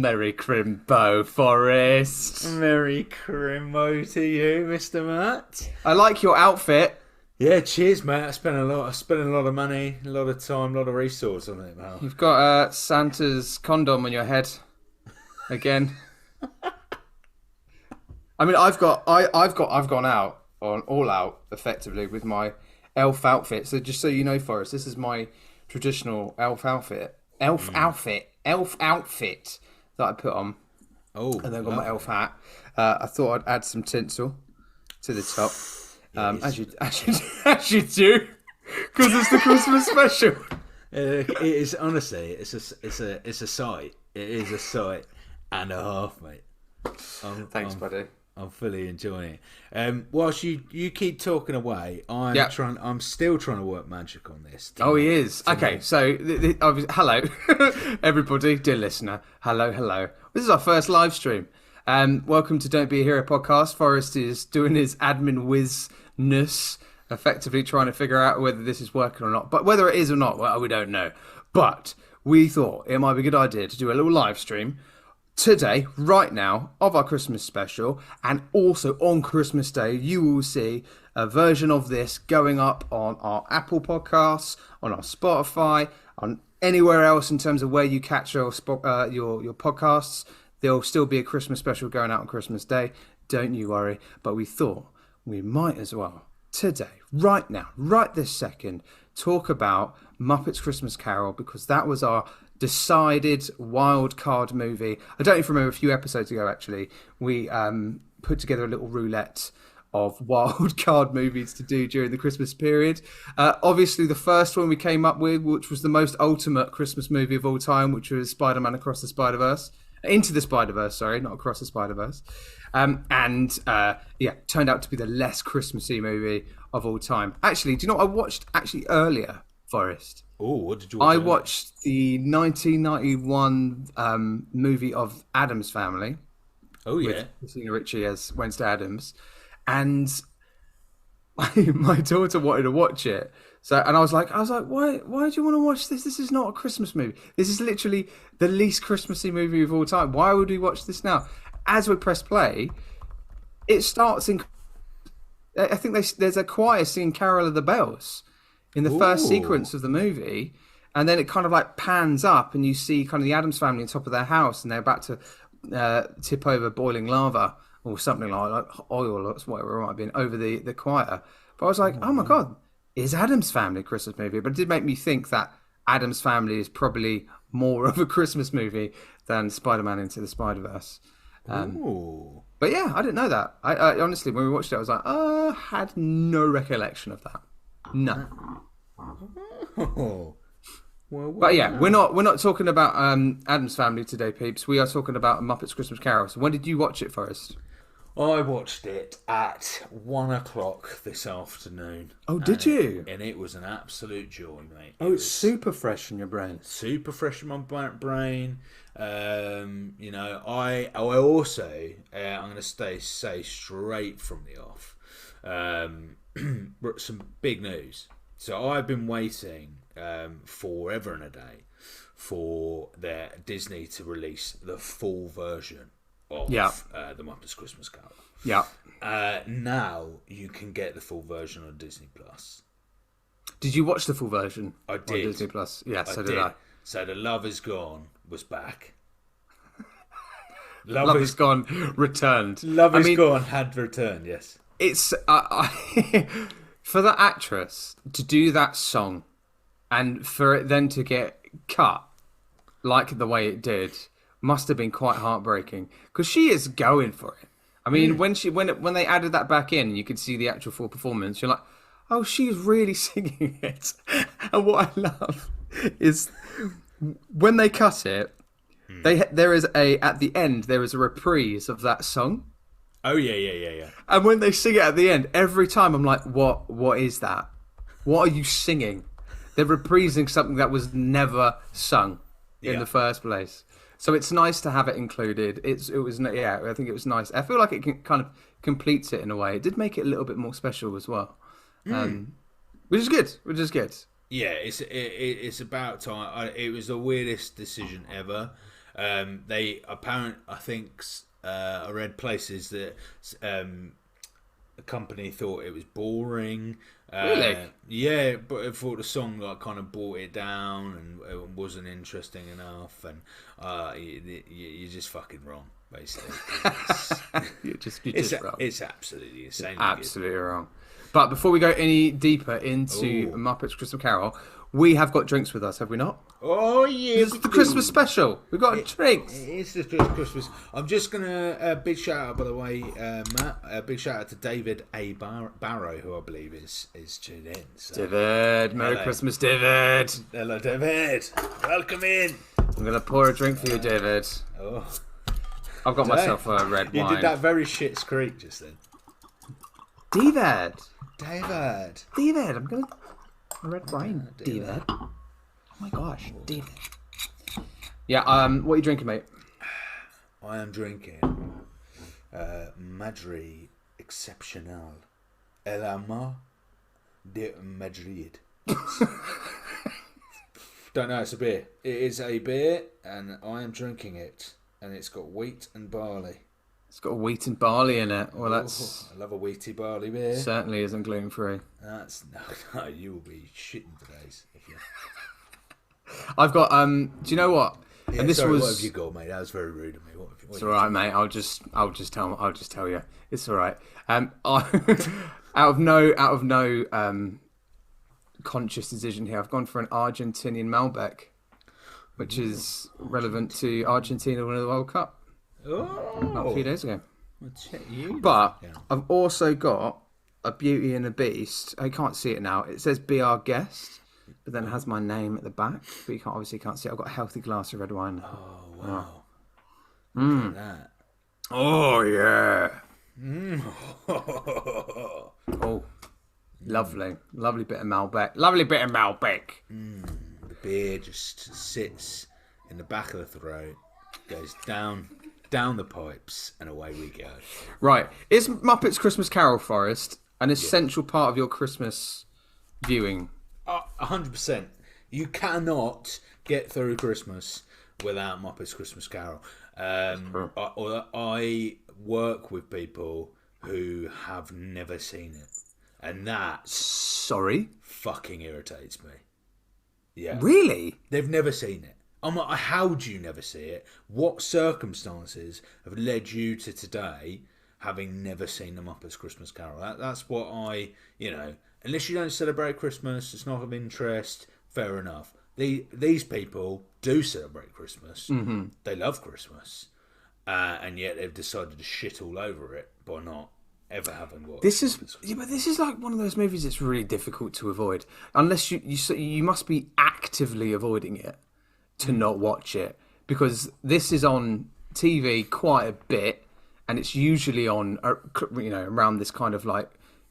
Merry Crimbo, Forrest. Merry Crimo to you, Mr. Matt. I like your outfit. Yeah, cheers, mate. I spent a lot of money, a lot of time, a lot of resource on it, pal. You've got Santa's condom on your head again. I mean, I've gone out on all out effectively with my elf outfit. So just so you know, Forrest, this is my traditional elf outfit. Elf outfit that I put on. Oh, and then I've got my elf hat. I thought I'd add some tinsel to the top, as you do, because it's the Christmas special. It is honestly, it's a sight. It is a sight and a half, mate. Thanks, buddy. I'm fully enjoying it. Whilst you keep talking away, I'm still trying to work magic on this. Oh, he is. Okay, so hello, everybody, dear listener. Hello. This is our first live stream. Welcome to Don't Be a Hero podcast. Forrest is doing his admin whizness, effectively trying to figure out whether this is working or not. But whether it is or not, well, we don't know. But we thought it might be a good idea to do a little live stream today, right now, of our Christmas special, and also on Christmas Day, you will see a version of this going up on our Apple Podcasts, on our Spotify, on anywhere else in terms of where you catch your podcasts. There'll still be a Christmas special going out on Christmas Day. Don't you worry. But we thought we might as well today, right now, right this second, talk about Muppets Christmas Carol, because that was our decided wild card movie. I don't even remember, a few episodes ago actually, we put together a little roulette of wild card movies to do during the Christmas period. Obviously the first one we came up with, which was the most ultimate Christmas movie of all time, which was Spider-Man Across the Spider-Verse. Into the Spider-Verse, sorry, not Across the Spider-Verse. Turned out to be the less Christmassy movie of all time. Actually, do you know what I watched earlier, Forrest? Oh, what did you watch? I watched the 1991 movie of Addams Family. Oh, yeah. With Christina Ricci as Wednesday Addams. And my daughter wanted to watch it. And I was like, why do you want to watch this? This is not a Christmas movie. This is literally the least Christmassy movie of all time. Why would we watch this now? As we press play, it starts in... I think there's a choir singing Carol of the Bells in the first sequence of the movie, and then it kind of like pans up and you see kind of the Addams family on top of their house, and they're about to tip over boiling lava or something like oil or whatever it might have been over the choir. But I was like, oh my God, is Addams Family a Christmas movie? But it did make me think that Addams Family is probably more of a Christmas movie than Spider-Man Into the Spider-Verse. But yeah, I didn't know that. I honestly, when we watched it, I was like, I had no recollection of that. No. Oh. Well, but yeah, we're not talking about Addams Family today, peeps. We are talking about Muppets Christmas Carol. So when did you watch it, Forrest? I watched it at 1:00 this afternoon. Oh, did you? And it was an absolute joy, mate. It's super fresh in your brain. Super fresh in my brain. I also, I'm going to say straight from the off, some big news. So I've been waiting forever and a day for Disney to release the full version of the Muppets Christmas Carol. Yeah. Now you can get the full version on Disney Plus. Did you watch the full version? I did. On Disney Plus. Yeah, so did I. So the Love Is Gone was back. Love Is Gone returned. Love Is Gone had returned. Yes. It's for that actress to do that song, and for it then to get cut like the way it did, must have been quite heartbreaking, because she is going for it. I mean, when they added that back in, you could see the actual full performance. You're like, oh, she's really singing it. And what I love is when they cut it, there is at the end there is a reprise of that song. Oh yeah. And when they sing it at the end, every time I'm like, what is that? What are you singing? They're reprising something that was never sung in the first place. So it's nice to have it included. I think it was nice. I feel like it kind of completes it in a way. It did make it a little bit more special as well, which is good. Yeah, it's about time. It was the weirdest decision ever. I read places that the company thought it was boring. Really? Yeah, but I thought the song kind of brought it down and it wasn't interesting enough. And you're just fucking wrong, basically. You're just wrong. It's absolutely insane. Absolutely wrong. But before we go any deeper into Muppets Christmas Carol, we have got drinks with us, have we not? Oh, yeah. This is the Christmas special. We've got drinks. It's the Christmas. I'm just going to... big shout out, by the way, Matt. A big shout out to David A. Barrow, who I believe is tuned in. So. David. Merry Christmas, David. Hello, David. Welcome in. I'm going to pour a drink for you, David. Oh. I've got myself a red wine. You did that very shit screech just then. David. I'm going to... Red wine, David. Oh my gosh, David. Yeah, what are you drinking, mate? I am drinking Madri Excepcional El Amar de Madrid. Don't know, it's a beer. It is a beer, and I am drinking it, and it's got wheat and barley. It's got wheat and barley in it. Well, that's... I love a wheaty barley beer. Certainly isn't gluten-free. That's... No, you will be shitting today's. I've got... do you know what? Yeah, and this sorry, was... what have you got, mate? That was very rude of me. It's all right, mate. I'll just tell you. It's all right. Out of no conscious decision here, I've gone for an Argentinian Malbec, which is relevant to Argentina winning the World Cup. A few days ago. But I've also got a Beauty and a Beast. I can't see it now. It says "Be Our Guest," but then it has my name at the back. But you can't see it. I've got a healthy glass of red wine. Oh wow! Look at that. Oh yeah. Oh, lovely bit of Malbec. The beer just sits in the back of the throat, goes down the pipes, and away we go. Right. Is Muppets Christmas Carol, Forrest, an essential part of your Christmas viewing? 100%. You cannot get through Christmas without Muppets Christmas Carol. I work with people who have never seen it, and that fucking irritates me. Yeah. Really? They've never seen it. I'm like, how do you never see it? What circumstances have led you to today having never seen the Muppets Christmas Carol? That's what unless you don't celebrate Christmas, it's not of interest, fair enough. These people do celebrate Christmas. Mm-hmm. They love Christmas. And yet they've decided to shit all over it by not ever having watched. This is like one of those movies that's really difficult to avoid. Unless you must be actively avoiding it to not watch it, because this is on TV quite a bit, and it's usually on around this kind of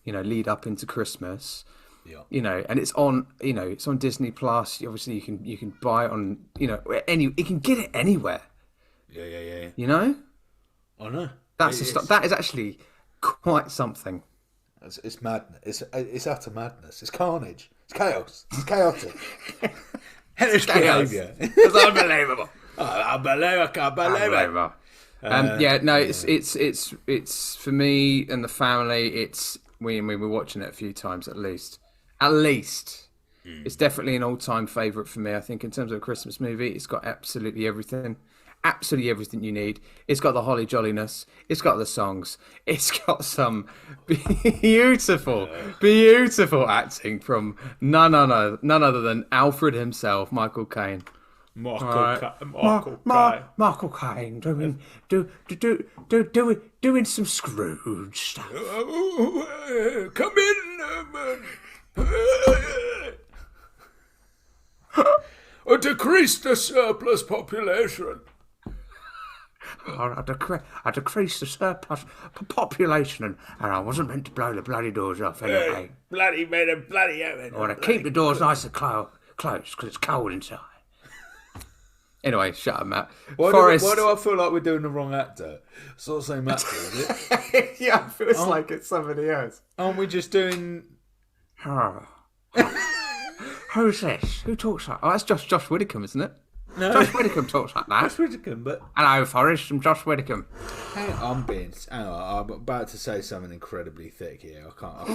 lead up into Christmas. Yeah. And it's on Disney Plus. Obviously you can buy it on you can get it anywhere. Yeah. I know. That is actually quite something. It's madness. It's utter madness. It's carnage. It's chaos. It's chaotic. Hellish behaviour. It's unbelievable. I can't believe it. It's for me and the family. We were watching it a few times at least. It's definitely an all-time favourite for me. I think in terms of a Christmas movie, it's got absolutely everything you need. It's got the holly jolliness. It's got the songs. It's got some beautiful acting from none other than Alfred himself, Michael Caine. Michael Caine doing some Scrooge stuff. Come in, or decrease the surplus population. I decreased the surplus population, and I wasn't meant to blow the bloody doors off anyway. Bloody made a bloody oven. I want to keep the doors nice and closed because it's cold inside. Anyway, shut up, Matt. Why do I feel like we're doing the wrong actor? It's not the same actor, is it? Yeah, it feels like it's somebody else. Aren't we just doing... Who's this? Who talks like... Oh, that's Josh Widdicombe, isn't it? No. Josh Widdicombe talks like that. Josh Widdicombe, but Hello, Forrest. I'm Josh Widdicombe. hang on, I'm about to say something incredibly thick here. I can't.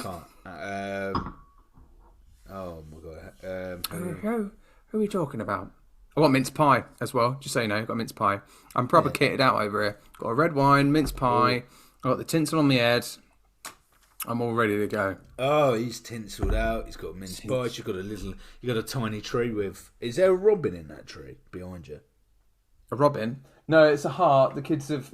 Oh my god. Who are we talking about? I got mince pie as well, just so you know. Got mince pie. I'm proper kitted out over here. Got a red wine, mince pie. I got the tinsel on my head. I'm all ready to go. Oh, he's tinseled out. He's got mince pie. You got a tiny tree with. Is there a robin in that tree behind you? A robin? No, it's a heart. The kids have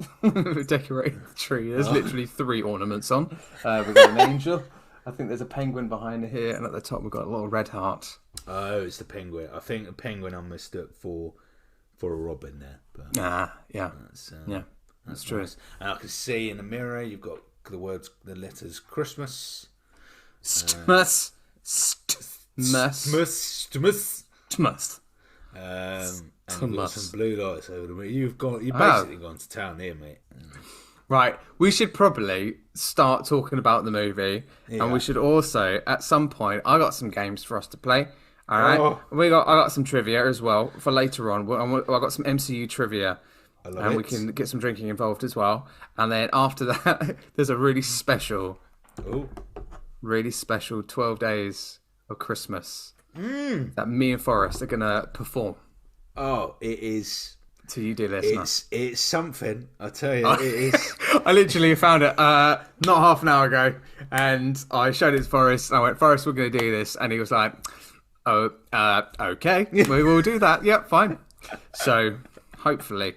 decorated the tree. There's literally 3 ornaments on. We've got an angel. I think there's a penguin behind here, and at the top we've got a little red heart. Oh, it's the penguin. I think the penguin I mistook for a robin there. But Yeah. That's true. Nice. And I can see in the mirror you've got the letters Christmas. Stmas. And you've got some blue lights over the mirror. You've basically gone to town here, mate. Right, we should probably start talking about the movie, and we should also, at some point, I got some games for us to play. All right, I got some trivia as well for later on. I got some MCU trivia, and we can get some drinking involved as well. And then after that, there's a really special 12 days of Christmas that me and Forrest are gonna perform. Oh, it is. To you, dear listener. It's something, I tell you, it is. I literally found it not half an hour ago, and I showed it to Forrest, and I went, Forrest, we're going to do this, and he was like, okay, we will do that, yep, fine. So, hopefully,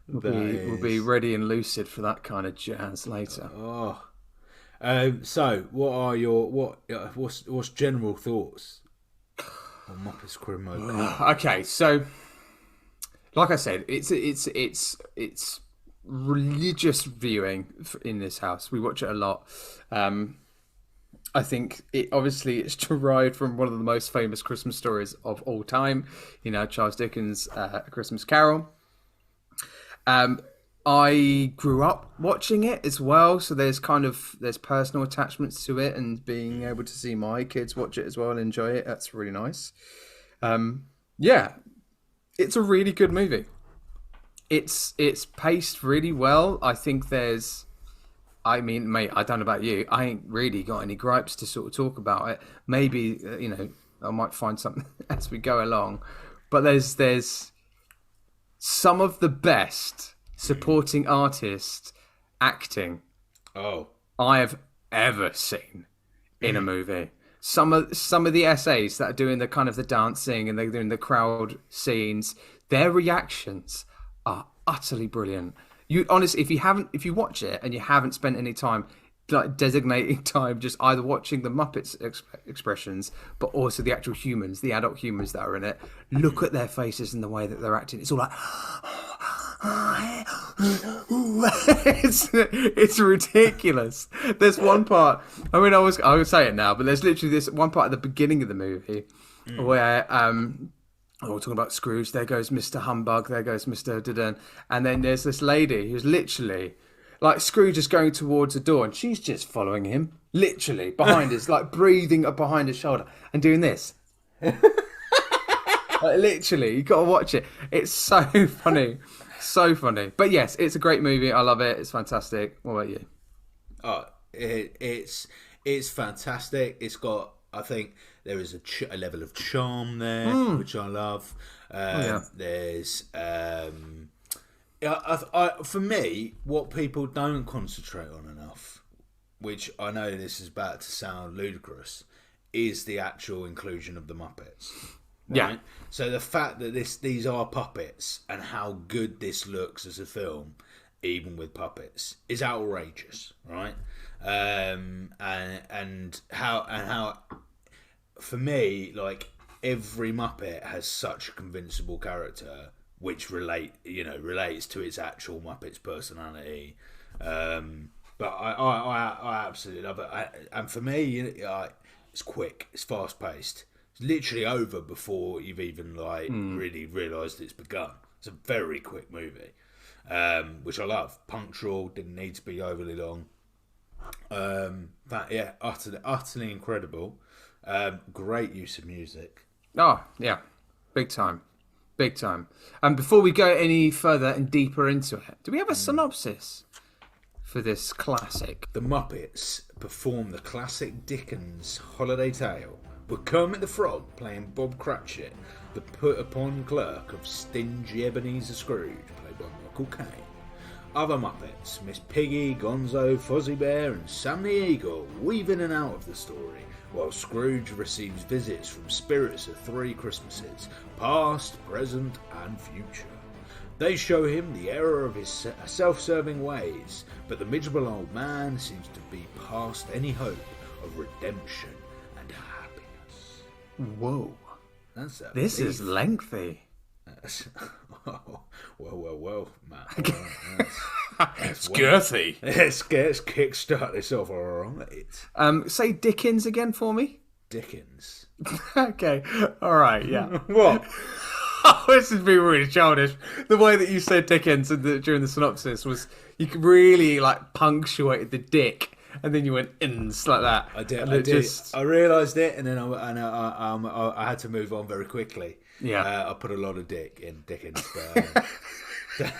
we'll be ready and lucid for that kind of jazz later. So, what are what's general thoughts on Muppets Christmas Carol? Okay, so... Like I said, it's religious viewing in this house. We watch it a lot. I think it's derived from one of the most famous Christmas stories of all time. You know, Charles Dickens' A Christmas Carol. I grew up watching it as well, so there's personal attachments to it, and being able to see my kids watch it as well and enjoy it, that's really nice. It's a really good movie. It's paced really well. I think mate, I don't know about you. I ain't really got any gripes to sort of talk about it. Maybe, I might find something as we go along. But there's some of the best supporting artist acting I have ever seen in a movie. Some of the essays that are doing the kind of the dancing and they're doing the crowd scenes, their reactions are utterly brilliant. You honestly, if you watch it and you haven't spent any time like designating time just either watching the Muppets expressions, but also the actual humans, the adult humans that are in it, look at their faces and the way that they're acting. It's all like. it's ridiculous. There's one part. I would say it now, but there's literally this one part at the beginning of the movie where we're talking about Scrooge. There goes Mr. Humbug. There goes Mr. Dudden, and then there's this lady who's literally like Scrooge is going towards the door, and she's just following him, literally behind us, like breathing up behind his shoulder and doing this. Like, literally, you got to watch it. It's so funny. So funny. But yes, it's a great movie. I love it. It's fantastic. What about you? Oh, it's fantastic. It's got, I think, there is a level of charm there, which I love. There's, for me, what people don't concentrate on enough, which I know this is about to sound ludicrous, is the actual inclusion of the Muppets. Right? Yeah. So the fact that these are puppets and how good this looks as a film, even with puppets, is outrageous, right? And how for me, like every Muppet has such a convincible character which relates to its actual Muppet's personality. But I absolutely love it. And for me, it's quick, it's fast paced. It's literally over before you've even really realised it's begun. It's a very quick movie, which I love. Punctual, didn't need to be overly long. Utterly incredible. Great use of music. Oh yeah, big time. Big time. And before we go any further and deeper into it, do we have a synopsis for this classic? The Muppets perform the classic Dickens holiday tale, with Kermit the Frog playing Bob Cratchit, the put-upon clerk of stingy Ebenezer Scrooge, played by Michael Caine. Other Muppets, Miss Piggy, Gonzo, Fozzie Bear and Sam the Eagle, weave in and out of the story, while Scrooge receives visits from spirits of 3 Christmases, past, present and future. They show him the error of his self-serving ways, but the miserable old man seems to be past any hope of redemption and happiness. Whoa. This is lengthy. Well, Matt. It's girthy. Let's kickstart this off, alright. Say Dickens again for me. Dickens. Okay, alright, yeah. What? Oh, this is being really childish. The way that you said Dickens during the synopsis was you could really punctuate the dick, and then you went ins like that. I did. I realised it, and then I had to move on very quickly. Yeah, I put a lot of dick in Dickens. But,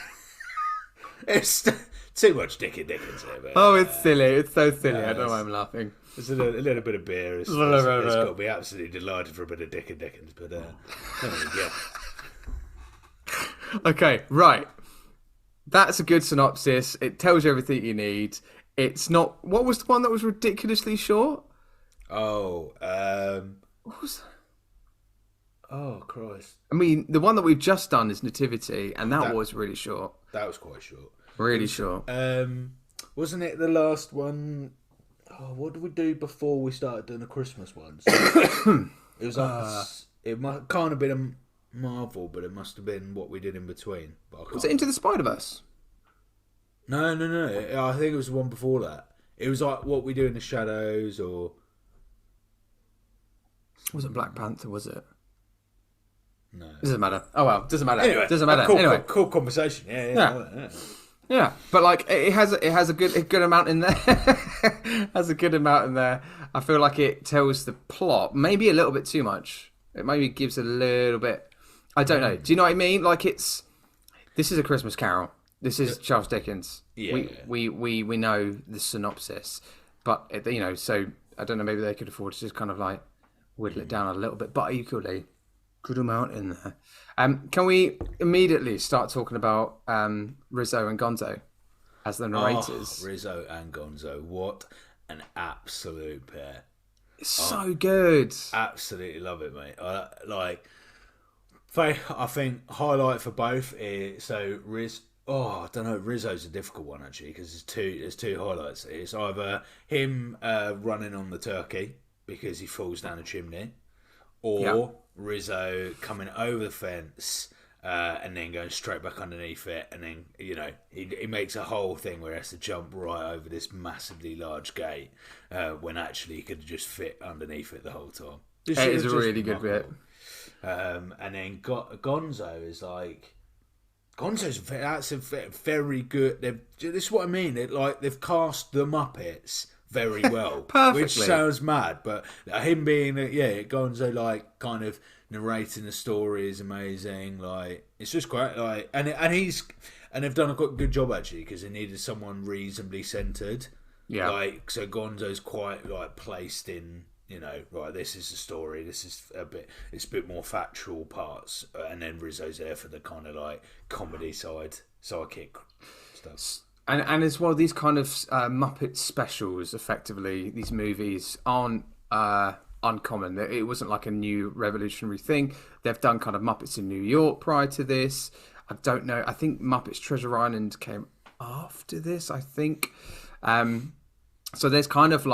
it's too much dick in Dickens here. But, oh, it's silly. It's so silly. I don't know why I'm laughing. There's a little bit of beer. It's got to be absolutely delighted for a bit of dick in Dickens. But there we go. Okay, right. That's a good synopsis. It tells you everything you need. It's not... What was the one that was ridiculously short? Oh, What was that? Oh, Christ. I mean, the one that we've just done is Nativity, and that was really short. That was quite short. Really short. Wasn't it the last one? Oh, what did we do before we started doing the Christmas ones? It was it can't have been a Marvel, but it must have been what we did in between. Was it Into the Spider-Verse? No. I think it was the one before that. It was like what we do in the shadows, or Was it Black Panther? Was it? No. It doesn't matter. Oh well, doesn't matter. Anyway, doesn't matter. Cool conversation. Yeah. Yeah, but it has a good amount in there. Has a good amount in there. I feel like it tells the plot maybe a little bit too much. It maybe gives a little bit. I don't know. Do you know what I mean? This is a Christmas Carol. This is Charles Dickens. Yeah. We know the synopsis, but so I don't know. Maybe they could afford to just kind of whittle it down a little bit, but equally good amount in there. Can we immediately start talking about Rizzo and Gonzo as the narrators? Oh, Rizzo and Gonzo, what an absolute pair! It's so good. Absolutely love it, mate. I think highlight for both is I don't know. Rizzo's a difficult one actually because there's two highlights. It's either him running on the turkey because he falls down a chimney, or Rizzo coming over the fence and then going straight back underneath it, and then he makes a whole thing where he has to jump right over this massively large gate when actually he could have just fit underneath it the whole time. It is a really good bit. And then Gonzo is that's a very good. This is what I mean. They've cast the Muppets very well, perfectly. Which sounds mad, but him being Gonzo kind of narrating the story is amazing. It's just great. And they've done a good job actually because they needed someone reasonably centered. Yeah. So Gonzo's quite placed in. This is the story. This is it's a bit more factual parts, and then Rizzo's there for the kind of comedy sidekick stuff. And as well, these kind of Muppet specials, effectively, these movies aren't uncommon. It wasn't like a new revolutionary thing. They've done kind of Muppets in New York prior to this. I don't know. I think Muppets Treasure Island came after this, I think. So there's kind of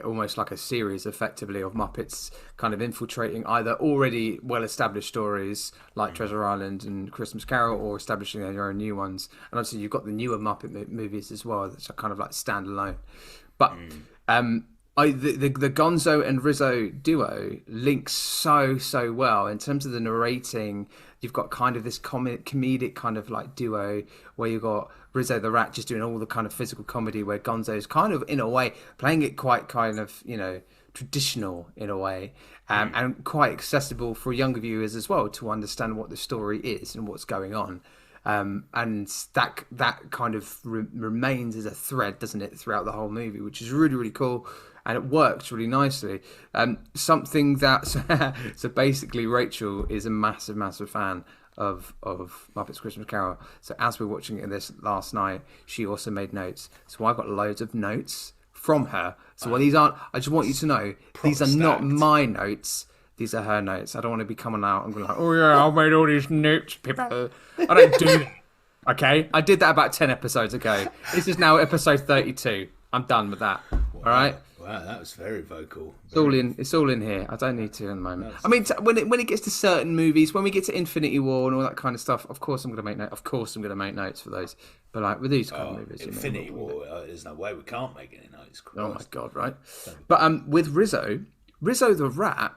almost like a series, effectively, of Muppets kind of infiltrating either already well-established stories like Treasure Island and Christmas Carol, or establishing their own new ones. And obviously, you've got the newer Muppet movies as well, that are kind of standalone. But the Gonzo and Rizzo duo links so well in terms of the narrating. You've got kind of this comedic kind of duo where you've got Rizzo the Rat just doing all the kind of physical comedy, where Gonzo's kind of in a way playing it quite kind of traditional in a way, and quite accessible for younger viewers as well to understand what the story is and what's going on. And that kind of remains as a thread, doesn't it, throughout the whole movie, which is really, really cool. And it works really nicely. Something that so basically Rachel is a massive, massive fan of Muppets Christmas Carol. So as we're watching it this last night, she also made notes. So I got loads of notes from her. So while these aren't, I just want you to know, these are not my notes. These are her notes. I don't want to be coming out and going like, oh yeah, I made all these notes, people. I don't do that. Okay? I did that about 10 episodes ago. This is now episode 32. I'm done with that. Wow. All right? Wow, that was very vocal. It's all in here. I don't need to in the moment. I mean, when it gets to certain movies, when we get to Infinity War and all that kind of stuff, of course I'm going to make notes. Of course I'm going to make notes for those. But like with these kind of movies, Infinity War, there's no way we can't make any notes. Christ. Oh my god, right? But with Rizzo the Rat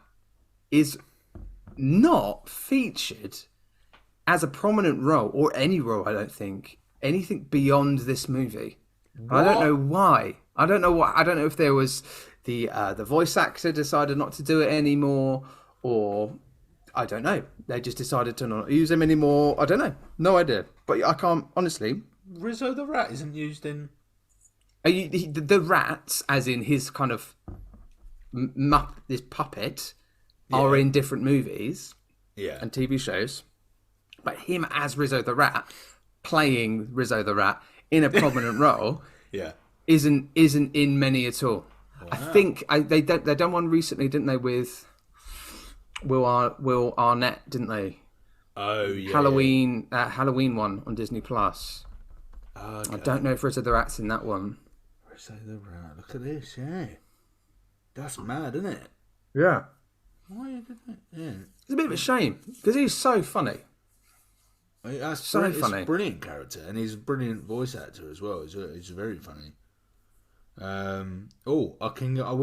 is not featured as a prominent role or any role. I don't think anything beyond this movie. I don't know why. I don't know if there was the voice actor decided not to do it anymore, or I don't know. They just decided to not use him anymore. I don't know. No idea. But I can't honestly. Rizzo the Rat isn't used in. The rats, as in his kind of this puppet, are in different movies, and TV shows. But him as Rizzo the Rat, playing Rizzo the Rat in a prominent role. Yeah. Isn't in many at all. Wow. I think they done one recently, didn't they, with Will Arnett, didn't they? Oh yeah. Halloween one on Disney Plus. Okay. I don't know if Rizzo the Rat's in that one. Rizzo the Rat. Look at this, yeah. That's mad, isn't it? Yeah. Why did it? Yeah. It's a bit of a shame because he's so funny. That's so funny. It's a brilliant character, and he's a brilliant voice actor as well. He's very funny. We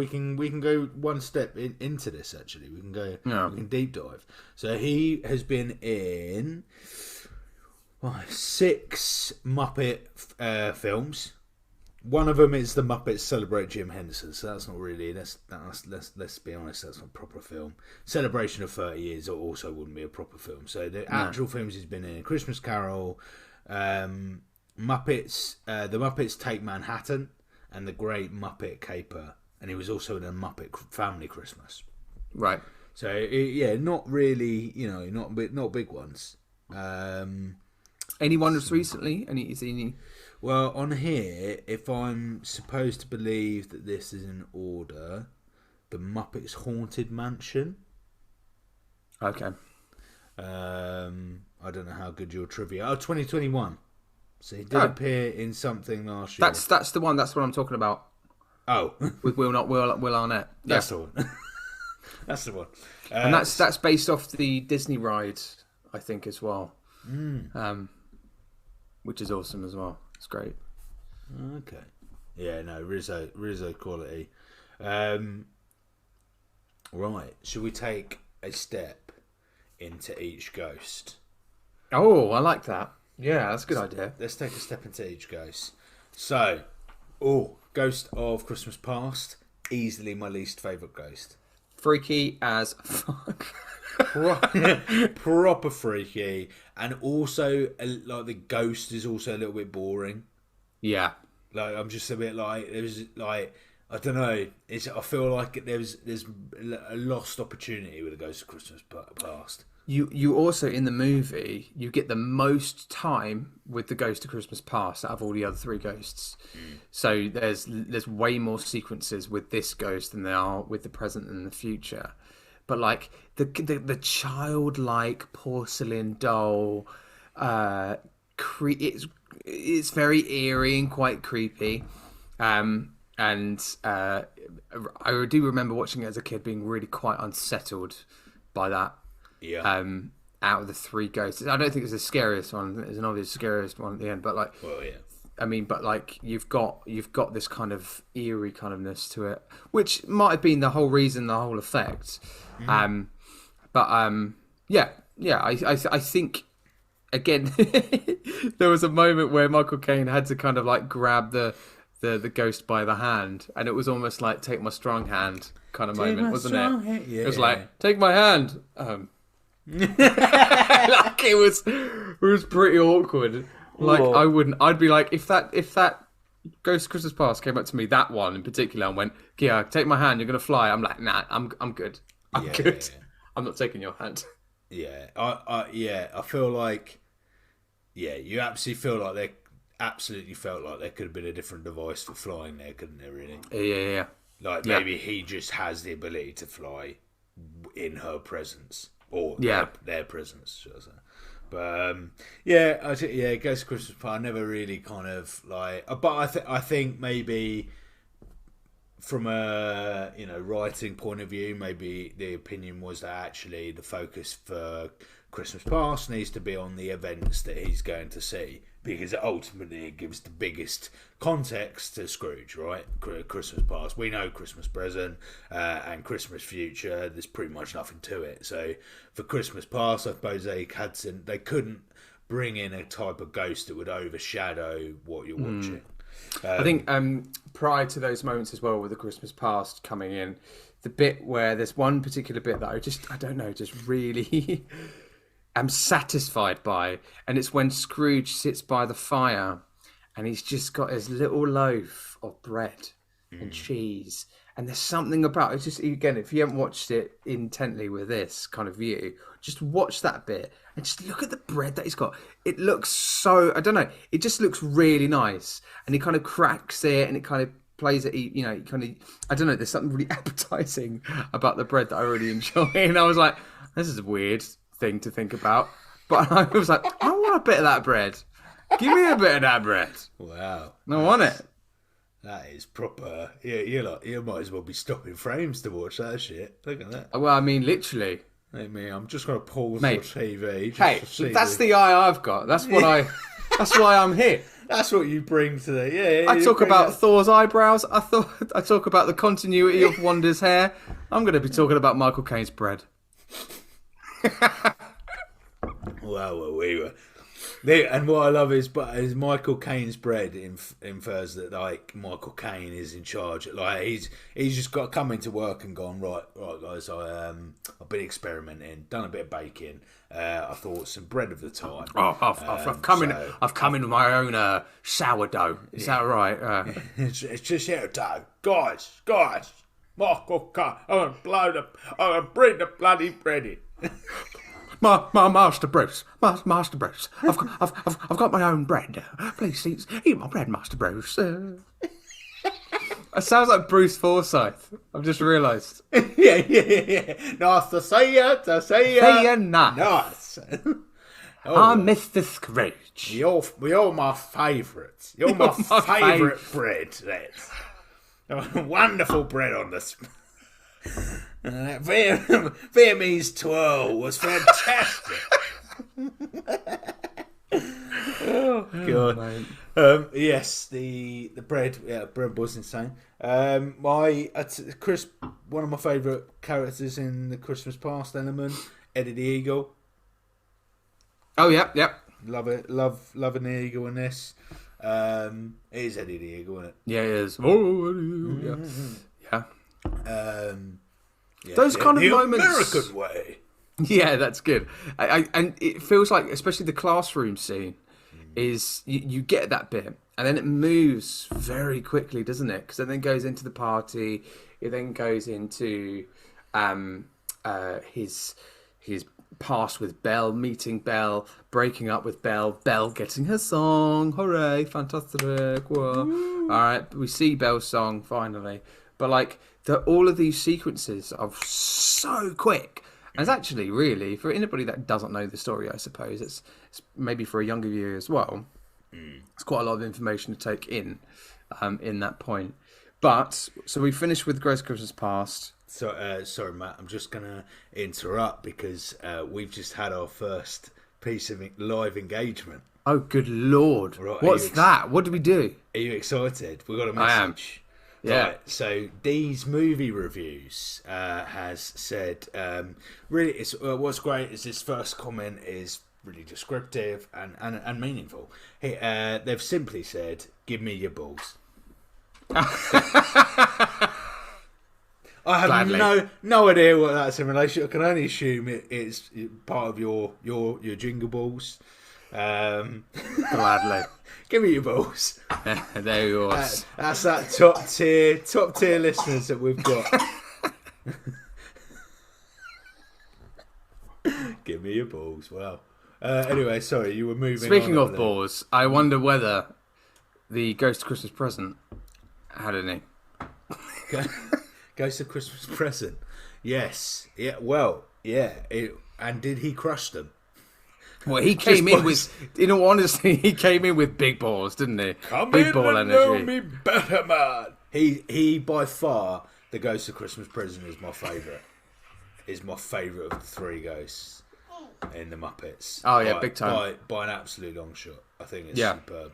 can go one step into this. Actually, we can deep dive. So he has been in 6 Muppet films. One of them is the Muppets Celebrate Jim Henson, so that's not really. Let's be honest, that's not a proper film. Celebration of 30 Years also wouldn't be a proper film. So the actual films he's been in: Christmas Carol, Muppets, the Muppets Take Manhattan, and the Great Muppet Caper, and he was also in a Muppet Family Christmas. Right. So not really, not big ones. Any ones recently? Any? Well, on here, if I'm supposed to believe that this is in order, the Muppets Haunted Mansion. Okay. I don't know how good your trivia. 2021. So he did appear in something last year. That's the one. That's what I'm talking about. Oh, with Will Arnett. That's the one. That's the one. And that's based off the Disney ride, I think, as well. Which is awesome as well. It's great. Okay. Yeah, no, Rizzo quality. Right. Should we take a step into each ghost? Oh, I like that. Yeah, that's a good idea. Let's take a step into each ghost. So, Ghost of Christmas Past, easily my least favourite ghost. Freaky as fuck. Proper freaky, and also like the ghost is also a little bit boring. Yeah, like I'm just a bit like there's like I don't know. I feel like there's a lost opportunity with the Ghost of Christmas Past. You also in the movie you get the most time with the Ghost of Christmas Past out of all the other 3 ghosts. So there's way more sequences with this ghost than there are with the present and the future. But like the childlike porcelain doll, it's very eerie and quite creepy. And I do remember watching it as a kid, being really quite unsettled by that. Yeah. Out of the 3 ghosts, I don't think it's the scariest one. There's an obvious scariest one at the end, but like, well, yeah. I mean, but like you've got this kind of eerie kind ofness to it, which might have been the whole reason, the whole effect. I think again there was a moment where Michael Caine had to kind of like grab the ghost by the hand, and it was almost like take my strong hand kind of moment, wasn't it? Yeah. It was like, take my hand. Like it was pretty awkward. Like I'd be like, if that Ghost Christmas Past came up to me, that one in particular, and went, Kia, take my hand, you're gonna fly. I'm like, nah, I'm good. I'm good. I'm not taking your hand. Yeah, I feel like, you absolutely felt like there could have been a different device for flying there, couldn't there? Really? Yeah. Like maybe he just has the ability to fly in her presence or their presence, should I say? But Ghost of Christmas Past. I never really kind of like, but I think maybe from a writing point of view, maybe the opinion was that actually the focus for Christmas Past needs to be on the events that he's going to see, because ultimately it gives the biggest context to Scrooge, right? Christmas Past, we know Christmas Present and Christmas Future. There's pretty much nothing to it. So for Christmas Past, I suppose they couldn't bring in a type of ghost that would overshadow what you're watching. I think prior to those moments as well, with the Christmas Past coming in, the bit where there's one particular bit that I don't know, just really am satisfied by, and it's when Scrooge sits by the fire and he's just got his little loaf of bread and cheese, and there's something about it. Just, again, if you haven't watched it intently with this kind of view, just watch that bit and just look at the bread that he's got. It looks so, I don't know, it just looks really nice, and he kind of cracks it and it kind of plays it, I don't know, there's something really appetizing about the bread that I really enjoy. And I was like, this is a weird thing to think about, but I was like, I want a bit of that bread. Give me a bit of that bread. Wow, I want it. That is proper. Yeah, you might as well be stopping frames to watch that shit. Look at that. Well, I mean, literally. Hey, me, I'm just going to pause the TV. That's the eye I've got. That's what that's why I'm here. That's what you bring to the. Yeah. I talk about Thor's eyebrows. I talk about the continuity of Wanda's hair. I'm going to be talking about Michael Caine's bread. Well, we were. And what I love is Michael Caine's bread infers that like Michael Caine is in charge. Like he's just got come into work and gone, right guys. I've been experimenting, done a bit of baking. I thought some bread of the time. I've come in with my own sourdough. Is that right? It's just sourdough, guys. Michael Caine, I'm gonna bring the bloody bread in. My Master Bruce, Master Bruce, I've got my own bread. Please eat my bread, Master Bruce. It sounds like Bruce Forsyth. I've just realised. Yeah. Nice to see you. See you nice. I'm Mr. Scrooge. You're my favourites. You're my favourite bread. That's wonderful bread on this. That Vietnamese twirl was fantastic. Oh God! Yes, the bread. Yeah, bread was insane. Chris, one of my favourite characters in the Christmas Past element, Eddie the Eagle. Oh yeah. Love it. Loving the Eagle in this. It is Eddie the Eagle, isn't it? Yeah, it is. Oh, yeah. Those kind of moments. American way. Yeah, that's good. And it feels like, especially the classroom scene, is you get that bit, and then it moves very quickly, doesn't it? Because it then goes into the party. It then goes into his past with Belle, meeting Belle, breaking up with Belle, Belle getting her song. Hooray! Fantastic! Whoa. All right, we see Belle's song finally, but like. All of these sequences are so quick. And it's actually really, for anybody that doesn't know the story, I suppose, it's maybe for a younger viewer as well, it's quite a lot of information to take in that point. But, so we finished with Ghost Christmas Past. So, sorry, Matt, I'm just going to interrupt because we've just had our first piece of live engagement. Oh, good Lord. Right, what's that? What did we do? Are you excited? We got a message. I am. Yeah. Right, so Dee's Movie Reviews has said, really, what's great is this first comment is really descriptive and meaningful. They've simply said, give me your balls. I have Gladly. no idea what that's in relation. I can only assume it's part of your jingle balls. Gladly. Give me your balls. There you are. That's that top tier listeners that we've got. Give me your balls. Wow. Anyway, sorry, you were moving. Speaking of balls, I wonder whether the Ghost Christmas Present had any. Ghost of Christmas Present. Yes. Yeah. Well. Yeah. And did he crush them? Well, he came in with, in all honesty, he came in with big balls, didn't he? Big ball energy. Know me better, man. He by far, the Ghost of Christmas Present is my favourite. Is my favourite of the three ghosts in the Muppets. Oh yeah, big time. By an absolute long shot. I think it's superb.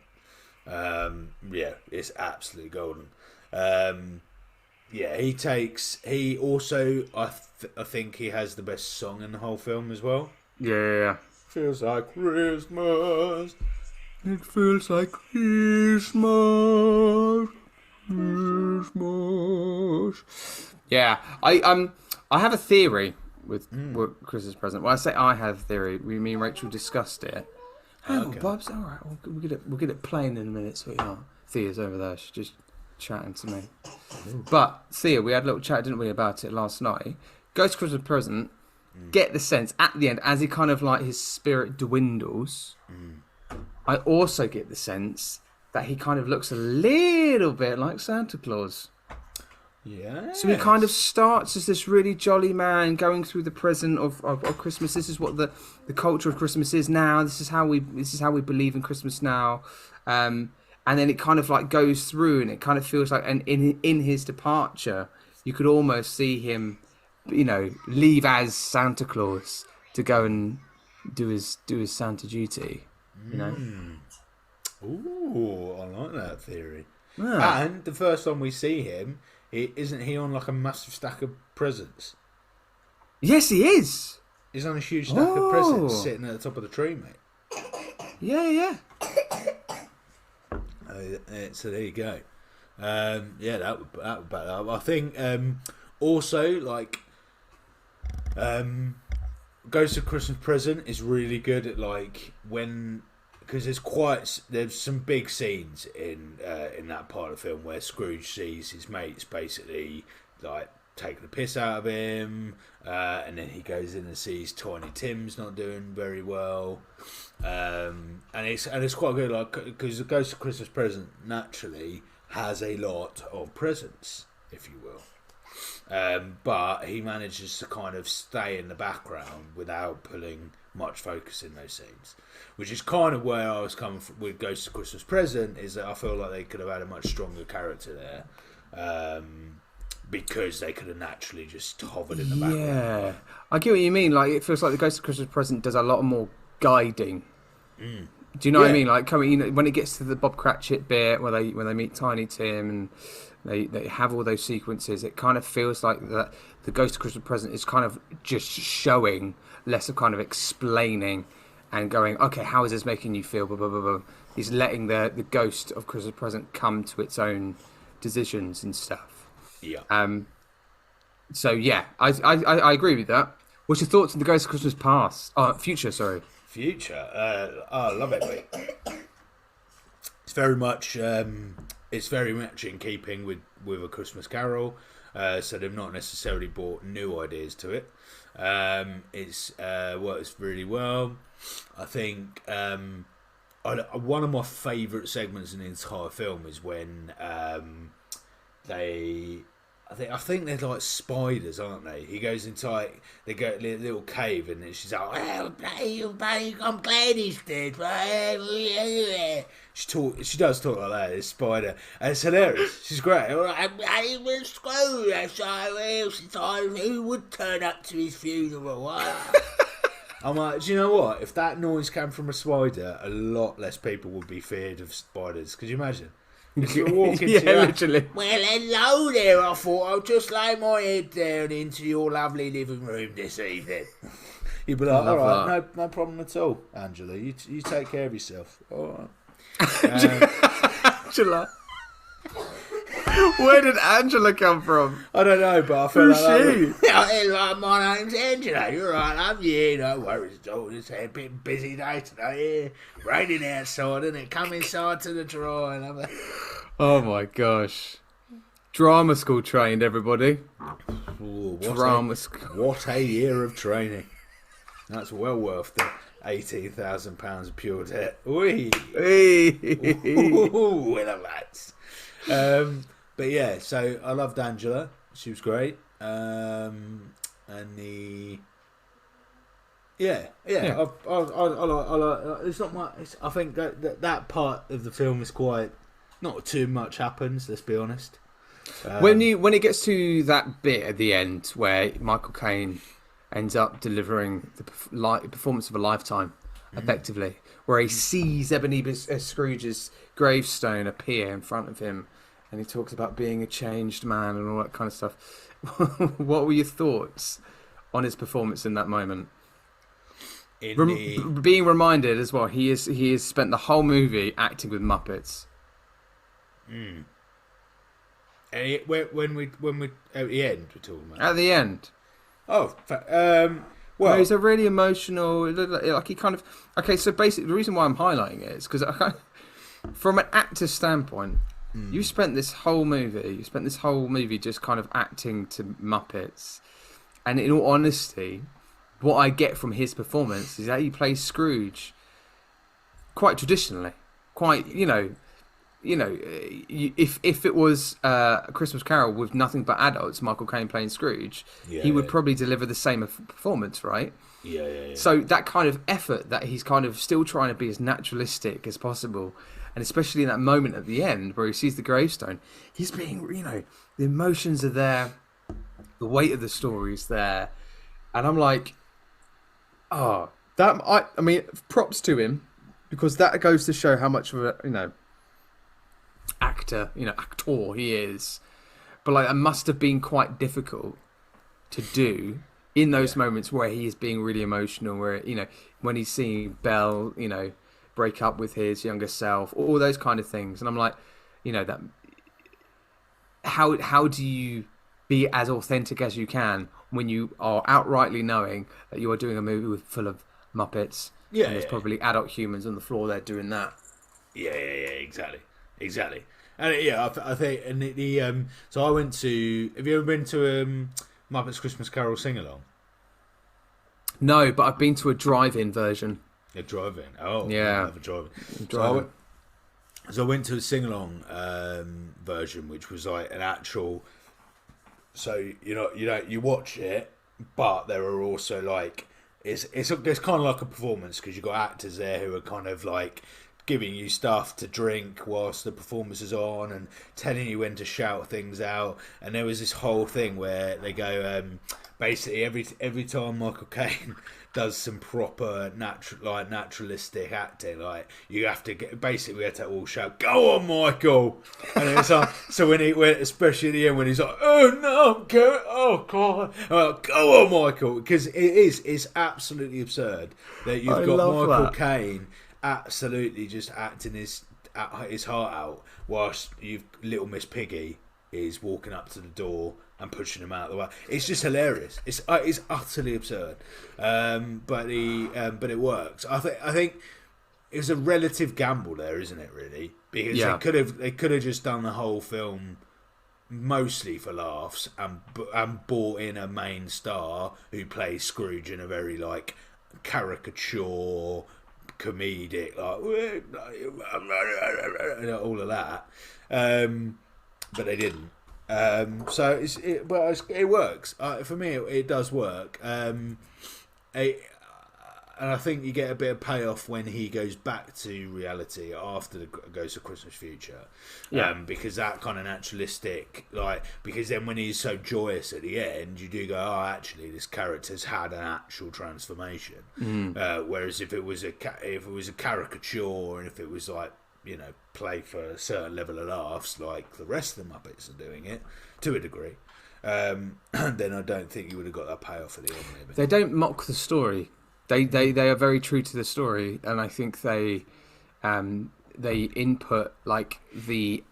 Yeah, it's absolutely golden. Yeah, he also, I think he has the best song in the whole film as well. Yeah. Feels like Christmas. It feels like Christmas. Yeah, I have a theory with Christmas Present. When I say I have a theory, me and Rachel discussed it. Hang on, Bob's all right. We'll get it playing in a minute, sweetheart. Thea's over there. She's just chatting to me. But Thea, we had a little chat, didn't we, about it last night? Ghost Christmas Present. Get the sense at the end, as he kind of like his spirit dwindles. I also get the sense that he kind of looks a little bit like Santa Claus. Yeah. So he kind of starts as this really jolly man going through the present of Christmas. This is what the culture of Christmas is now. This is how we believe in Christmas now. And then it kind of like goes through, and it kind of feels like, and in his departure, you could almost see him, leave as Santa Claus to go and do his Santa duty. Ooh, I like that theory. Yeah. And the first time we see him, isn't he on like a massive stack of presents? Yes, he is. He's on a huge stack of presents sitting at the top of the tree, mate. Yeah. So there you go. Yeah, that would back that up. I think also like Ghost of Christmas Present is really good at like because there's some big scenes in that part of the film where Scrooge sees his mates basically like taking the piss out of him, and then he goes in and sees Tiny Tim's not doing very well, and it's quite good, like, because the Ghost of Christmas Present naturally has a lot of presents, if you will. But he manages to kind of stay in the background without pulling much focus in those scenes, which is kind of where I was coming from with Ghost of Christmas Present, is that I feel like they could have had a much stronger character there, because they could have naturally just hovered in the background. Yeah, I get what you mean. Like, it feels like the Ghost of Christmas Present does a lot more guiding. Do you know what I mean? Like, when it gets to the Bob Cratchit bit where they meet Tiny Tim and they have all those sequences, it kind of feels like that the Ghost of Christmas Present is kind of just showing, less of kind of explaining and going, okay, how is this making you feel? Blah, blah, blah, blah. He's letting the Ghost of Christmas Present come to its own decisions and stuff. Yeah. So yeah, I agree with that. What's your thoughts on the Ghost of Christmas Future? Sorry. Future. I love it, mate. It's very much in keeping with A Christmas Carol. So they've not necessarily brought new ideas to it. It's works really well. I think one of my favourite segments in the entire film is when I think they're like spiders, aren't they? He goes into like they go to a little cave, and then she's like, "Oh, I'm glad he's dead." She does talk like that. This spider, and it's hilarious. She's great. I'm in school. Who would turn up to his funeral? I'm like, do you know what? If that noise came from a spider, a lot less people would be feared of spiders. Could you imagine? If you're walking literally. Well, hello there. I thought I'll just lay my head down into your lovely living room this evening. You'd be like, all right, no problem at all, Angela. You take care of yourself. All right. Angela. Where did Angela come from? I don't know, but I feel Who's like she? My name's Angela. You're right, I'm you. No worries, it's a bit busy day today. Yeah. Raining outside, isn't it? Come inside to the drawer. And I'm like... Oh my gosh. Drama school trained, everybody. Ooh, Drama school. What a year of training. That's well worth the £18,000 of pure debt. Wee. Ooh, with the lads. But yeah, so I loved Angela. She was great. And the... Yeah. I it's not much. I think that part of the film is quite... Not too much happens, let's be honest. When it gets to that bit at the end where Michael Caine ends up delivering the performance of a lifetime, effectively, where he sees Ebenezer Scrooge's gravestone appear in front of him, and he talks about being a changed man and all that kind of stuff. What were your thoughts on his performance in that moment? Being reminded as well, he has spent the whole movie acting with Muppets. Mm. And when we at the end we're talking about At the end. Oh, well, he's a really emotional. Like he kind of. Okay, so basically, the reason why I'm highlighting it is because from an actor's standpoint, you spent this whole movie just kind of acting to Muppets, and in all honesty, what I get from his performance is that he plays Scrooge quite traditionally, quite if it was a Christmas Carol with nothing but adults, Michael Caine playing Scrooge, he would probably deliver the same performance, right? Yeah. So that kind of effort that he's kind of still trying to be as naturalistic as possible, and especially in that moment at the end where he sees the gravestone, he's being, the emotions are there, the weight of the story is there, and I'm like, I mean, props to him, because that goes to show how much of a, actor he is. But like, it must have been quite difficult to do in those moments where he is being really emotional, where when he's seeing Belle break up with his younger self, all those kind of things. And I'm like, that how do you be as authentic as you can when you are outrightly knowing that you are doing a movie full of Muppets, and there's probably adult humans on the floor there doing that. Yeah, exactly. And I think, and so I went to. Have you ever been to Muppets Christmas Carol sing along? No, but I've been to a drive-in version. A drive-in. Oh, yeah, I love a drive-in. So I went to a sing-along version, which was like an actual. So you watch it, but there are also like it's kind of like a performance, because you've got actors there who are kind of like giving you stuff to drink whilst the performance is on and telling you when to shout things out. And there was this whole thing where they go, basically every time Michael Caine does some proper naturalistic acting, like you have to we had to all shout, "Go on, Michael!" And it's like, so when he went, especially at the end when he's like, "Oh no, I'm going, oh god," "Go on, Michael," because it's absolutely absurd that you've got Michael Caine absolutely just acting his heart out, whilst little Miss Piggy is walking up to the door and pushing him out of the way. It's just hilarious. It's utterly absurd, but it works. I think it was a relative gamble there, isn't it? Really, because they could have just done the whole film mostly for laughs and brought in a main star who plays Scrooge in a very like caricature, comedic, like all of that, but they didn't. So it works. For me, it does work. And I think you get a bit of payoff when he goes back to reality after the Ghost of Christmas Future, because that kind of naturalistic, because then when he's so joyous at the end, you do go, oh, actually, this character's had an actual transformation. Whereas if it was a caricature, and if it was like, play for a certain level of laughs, like the rest of the Muppets are doing it to a degree, then I don't think you would have got that payoff at the end. Maybe they don't mock the story. They are very true to the story, and I think they input like the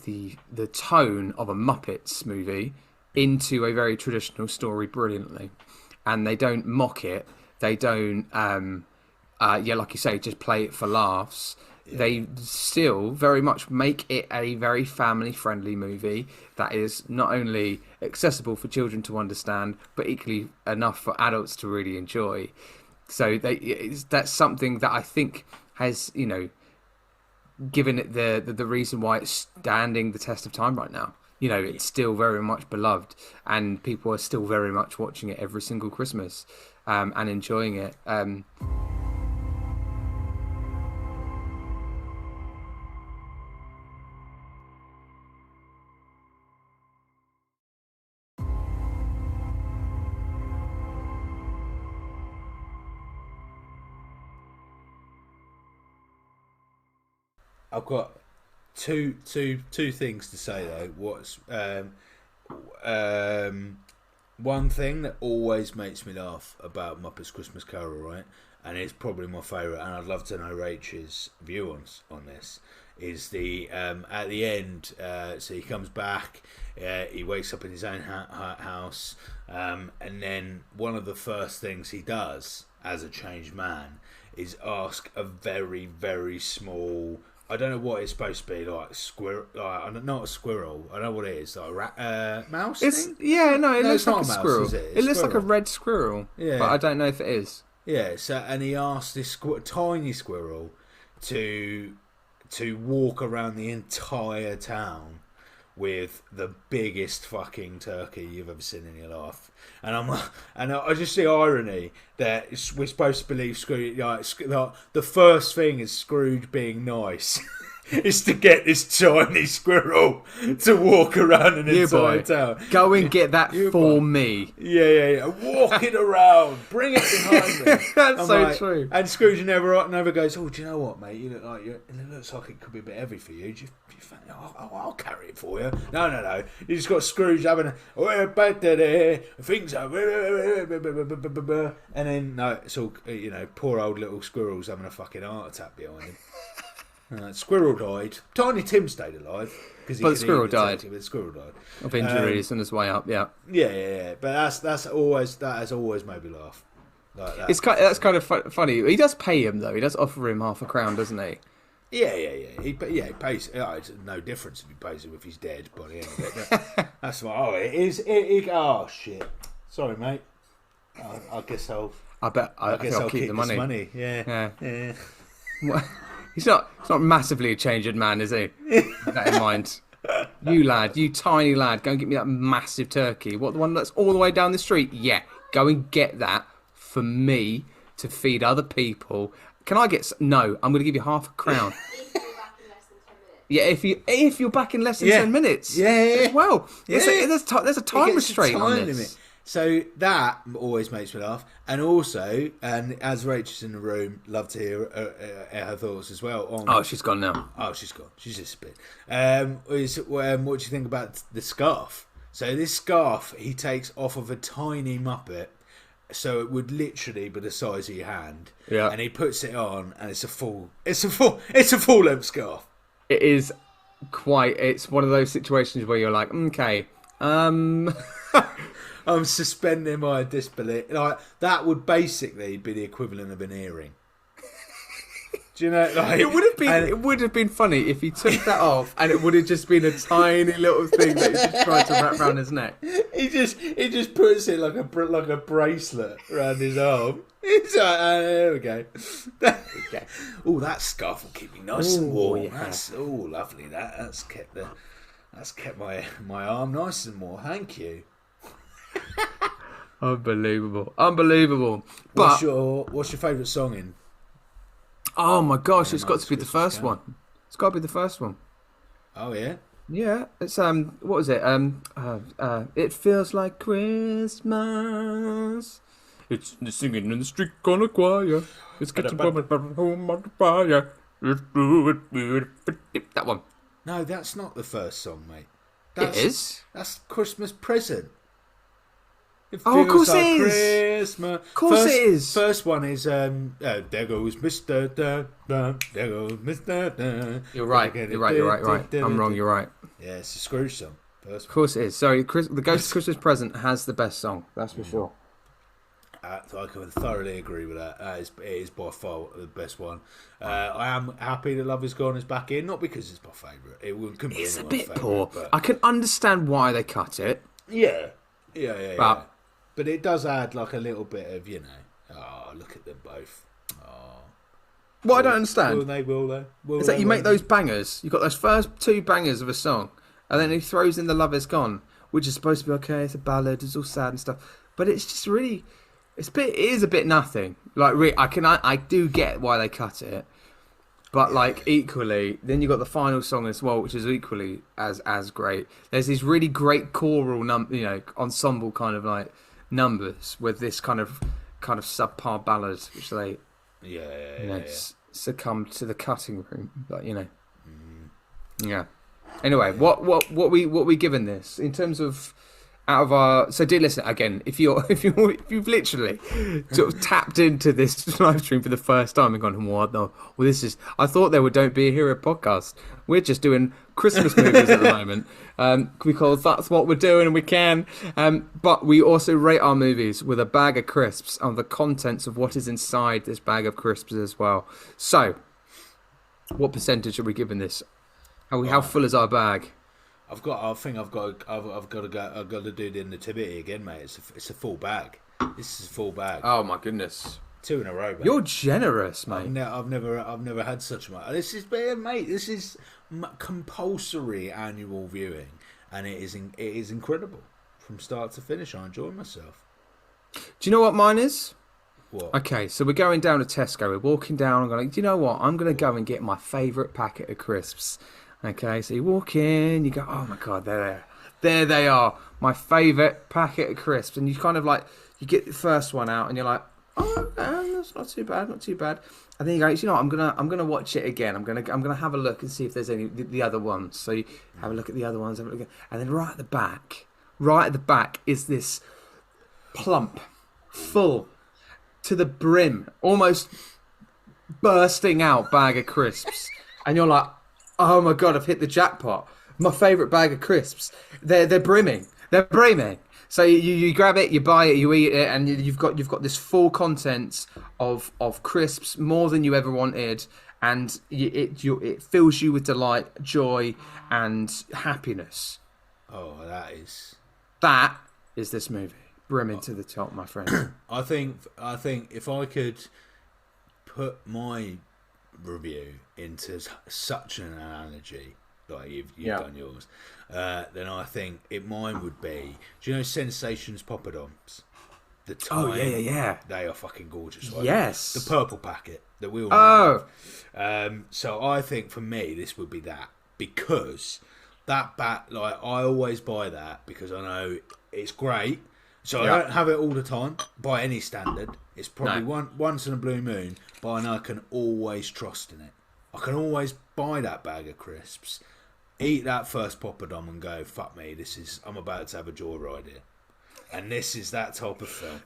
the tone of a Muppets movie into a very traditional story brilliantly, and they don't mock it. They don't, like you say, just play it for laughs. Yeah. They still very much make it a very family-friendly movie that is not only accessible for children to understand, but equally enough for adults to really enjoy. So that's something that I think has, given it the reason why it's standing the test of time right now. It's still very much beloved, and people are still very much watching it every single Christmas, and enjoying it. I've got two things to say though. What's one thing that always makes me laugh about Muppets Christmas Carol, right? And it's probably my favourite, and I'd love to know Rachel's view on this. Is the at the end? So he comes back, he wakes up in his own house, and then one of the first things he does as a changed man is ask a very, very small. I don't know what it's supposed to be, like squirrel. Not a squirrel. I don't know what it is. Like a mouse. It looks like a squirrel. Mouse, it looks like a red squirrel. Yeah, but I don't know if it is. Yeah. So, and he asked this tiny squirrel to walk around the entire town with the biggest fucking turkey you've ever seen in your life. And I just see irony that we're supposed to believe Scrooge. Like, the first thing is Scrooge being nice is to get this tiny squirrel to walk around an entire town. Go and get that for me. Yeah. Walk it around. Bring it behind me. That's so true. And Scrooge never goes, oh, do you know what, mate? You look like it looks like it could be a bit heavy for you. Do you think, I'll carry it for you. No. You just got Scrooge having things are, and then no, it's all poor old little squirrel's having a fucking heart attack behind him. Squirrel died. Tiny Tim stayed alive but the squirrel died. But the squirrel died of injuries on his way up. Yeah. But that has always made me laugh. Like that. That's kind of funny. He does pay him though. He does offer him £5,000, doesn't he? Yeah. He pays. It's no difference if he pays him if he's dead by the end of it. That's what. Oh, it is. Oh shit. Sorry, mate. I guess I'll. I guess I'll keep the money. Money. Yeah. Well, he's not massively a changed man, is he? Keep that in mind. You tiny lad, go and get me that massive turkey. What, the one that's all the way down the street? Yeah, go and get that for me to feed other people. Can I get... No, I'm going to give you £5,000. If you're back in less than 10 minutes. Yeah. Well, there's a time restraint on this. Limit. So that always makes me laugh. And also, and as Rachel's in the room, love to hear her thoughts as well. She's gone now. Oh, she's gone. She's disappeared. What do you think about the scarf? So this scarf he takes off of a tiny Muppet, so it would literally be the size of your hand. Yeah. And he puts it on, and it's a full length scarf. It is quite. It's one of those situations where you're like, okay, I'm suspending my disbelief. Like that would basically be the equivalent of an earring. Do you know? Like, it would have been funny if he took that off, and it would have just been a tiny little thing that he just tried to wrap around his neck. He just puts it like a bracelet around his arm. It's like, there we go. Oh, that scarf will keep me nice and warm. Yeah. That's lovely. That's kept my arm nice and warm. Thank you. Unbelievable. What's your favourite song in? Oh my gosh, it's got to be the first one. It's got to be the first one. Oh yeah. Yeah, it's what was it? It feels like Christmas. It's the singing in the street corner choir. It's getting warm home on the fire. That one. No, that's not the first song, mate. It is. That's Christmas Present. Oh, of course like it is. Christmas. Of course it is. First one is there goes Mr. Da, da, there goes Mr. Da. You're right. You're right. I'm wrong. You're right. Yeah, it's a Scrooge song. Of course it is. Sorry, the Ghost of Christmas Present has the best song. That's for sure. So I can thoroughly agree with that. It is by far the best one. I am happy that Love Is Gone is back in, not because it's my favourite. It's a bit poor. But I can understand why they cut it. Yeah. But it does add like a little bit of, look at them both. What I don't understand will they? Is that you make those bangers. You've got those first two bangers of a song, and then he throws in the Love Is Gone, which is supposed to be okay. It's a ballad. It's all sad and stuff, but it's just really, it is a bit nothing. Like I do get why they cut it, but like equally, then you got the final song as well, which is equally as great. There's these really great choral ensemble kind of like numbers with this kind of subpar ballads, which they succumb to the cutting room, yeah. Anyway, what we given this in terms of out of our, so dear listener, again, if you've literally sort of tapped into this live stream for the first time and gone, what the, well, this is, I thought there were Don't Be a Hero podcast. We're just doing Christmas movies at the moment, because that's what we're doing and we can, but we also rate our movies with a bag of crisps and the contents of what is inside this bag of crisps as well. So what percentage are we giving this? How full is our bag? I've got to do the nativity again, mate. It's a full bag. This is a full bag. Oh my goodness, 2 in a row. Mate. You're generous, mate. I've never had such much. This is compulsory annual viewing, and it is incredible from start to finish. I enjoy myself. Do you know what mine is? What? Okay, so we're going down to Tesco. We're walking down. I'm going, do you know what? I'm going to go and get my favourite packet of crisps. Okay, so you walk in, you go, oh my God, there they are, my favourite packet of crisps, and you kind of like, you get the first one out, and you're like, oh, that's not too bad, and then you go, you know what, I'm gonna watch it again, I'm gonna have a look and see if there's any the other ones. So you have a look at the other ones, and then right at the back is this plump, full, to the brim, almost bursting out bag of crisps, and you're like, oh my God, I've hit the jackpot. My favourite bag of crisps. They're brimming. So you grab it, you buy it, you eat it, and you've got this full contents of crisps, more than you ever wanted, and it fills you with delight, joy, and happiness. Oh, that is this movie, brimming to the top, my friend. I think if I could put my review into such an analogy like you've done yours, then I think mine would be, do you know Sensations poppadoms? The time, they are fucking gorgeous, right? Yes, the purple packet that we all have. So I think for me this would be that, because that like I always buy that because I know it's great. So I don't have it all the time by any standard. It's probably once in a blue moon, but I know I can always trust in it. I can always buy that bag of crisps, eat that first poppadom and go, fuck me, I'm about to have a joyride here. And this is that type of film.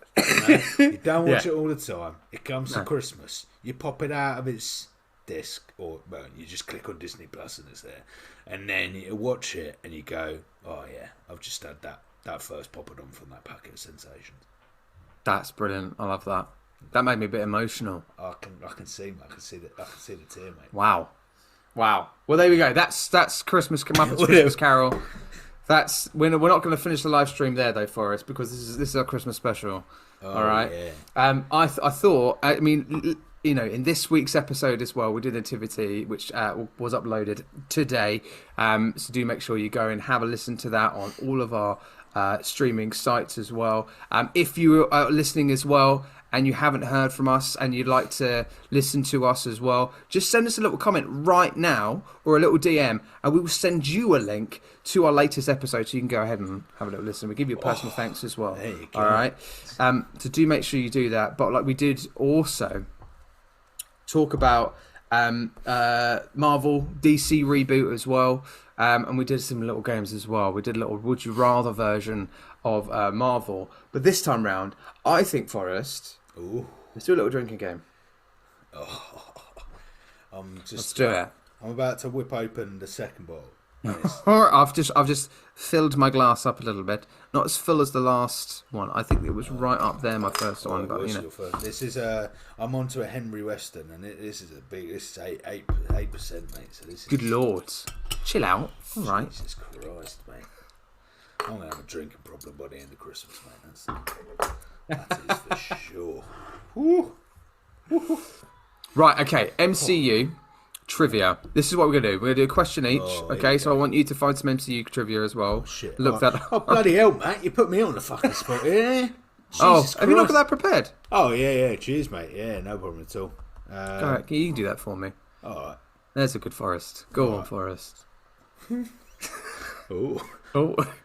You don't watch it all the time. It comes to Christmas. You pop it out of its disc, or you just click on Disney Plus and it's there. And then you watch it and you go, oh yeah, I've just had that first poppadom from that packet of Sensations. That's brilliant. I love that. That made me a bit emotional. I can see the tear, mate. Wow. Well, there we go. That's Muppets Christmas Carol. We're not going to finish the live stream there though, Forrest, because this is our Christmas special. Oh, all right. Yeah. I thought. I mean, in this week's episode as well, we did Nativity, which was uploaded today. So do make sure you go and have a listen to that on all of our streaming sites as well. If you are listening as well and you haven't heard from us and you'd like to listen to us as well, just send us a little comment right now or a little DM and we will send you a link to our latest episode so you can go ahead and have a little listen. We give you a personal thanks as well. There you go. All right. So do make sure you do that. But like we did also talk about Marvel, DC reboot as well. And we did some little games as well. We did a little Would You Rather version of Marvel. But this time round, I think, Forrest, let's do a little drinking game. Let's do it. I'm about to whip open the second bottle. Yes. I've just filled my glass up a little bit. Not as full as the last one. I think it was right up there, my first one. But This is I'm onto a Henry Weston, and this is a big. This is 8%, mate. So this is good lord. Chill out. All right. Jesus Christ, mate. I'm gonna have a drinking problem by the end of Christmas, mate. That is for sure. Woo. Right. Okay. MCU. Trivia. This is what we're going to do. We're going to do a question each. Okay, so I want you to find some MCU trivia as well. Shit. Look that up. Oh, bloody hell, mate. You put me on the fucking spot here. Have you not got that prepared? Oh, yeah. Cheers, mate. Yeah, no problem at all. All right, you can do that for me. All right. There's a good Forrest. Go on, Forrest. Oh.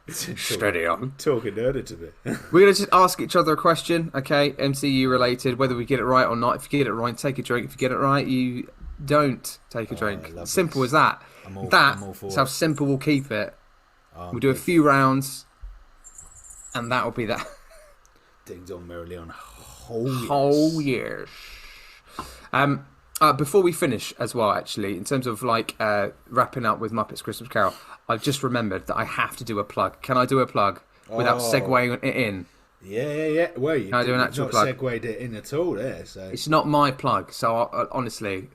Steady on. Talking nerd to me. We're going to just ask each other a question, okay? MCU related, whether we get it right or not. If you get it right, take a drink. If you get it right, you don't take a drink. Simple as that. That's how simple we'll keep it. We'll do a few rounds, and that'll be that. Ding dong merrily on whole years. Before we finish as well, actually, in terms of wrapping up with Muppets Christmas Carol, I've just remembered that I have to do a plug. Can I do a plug without segueing it in? Yeah. Well, you do an actual plug. Segued it in at all there. So it's not my plug. So honestly,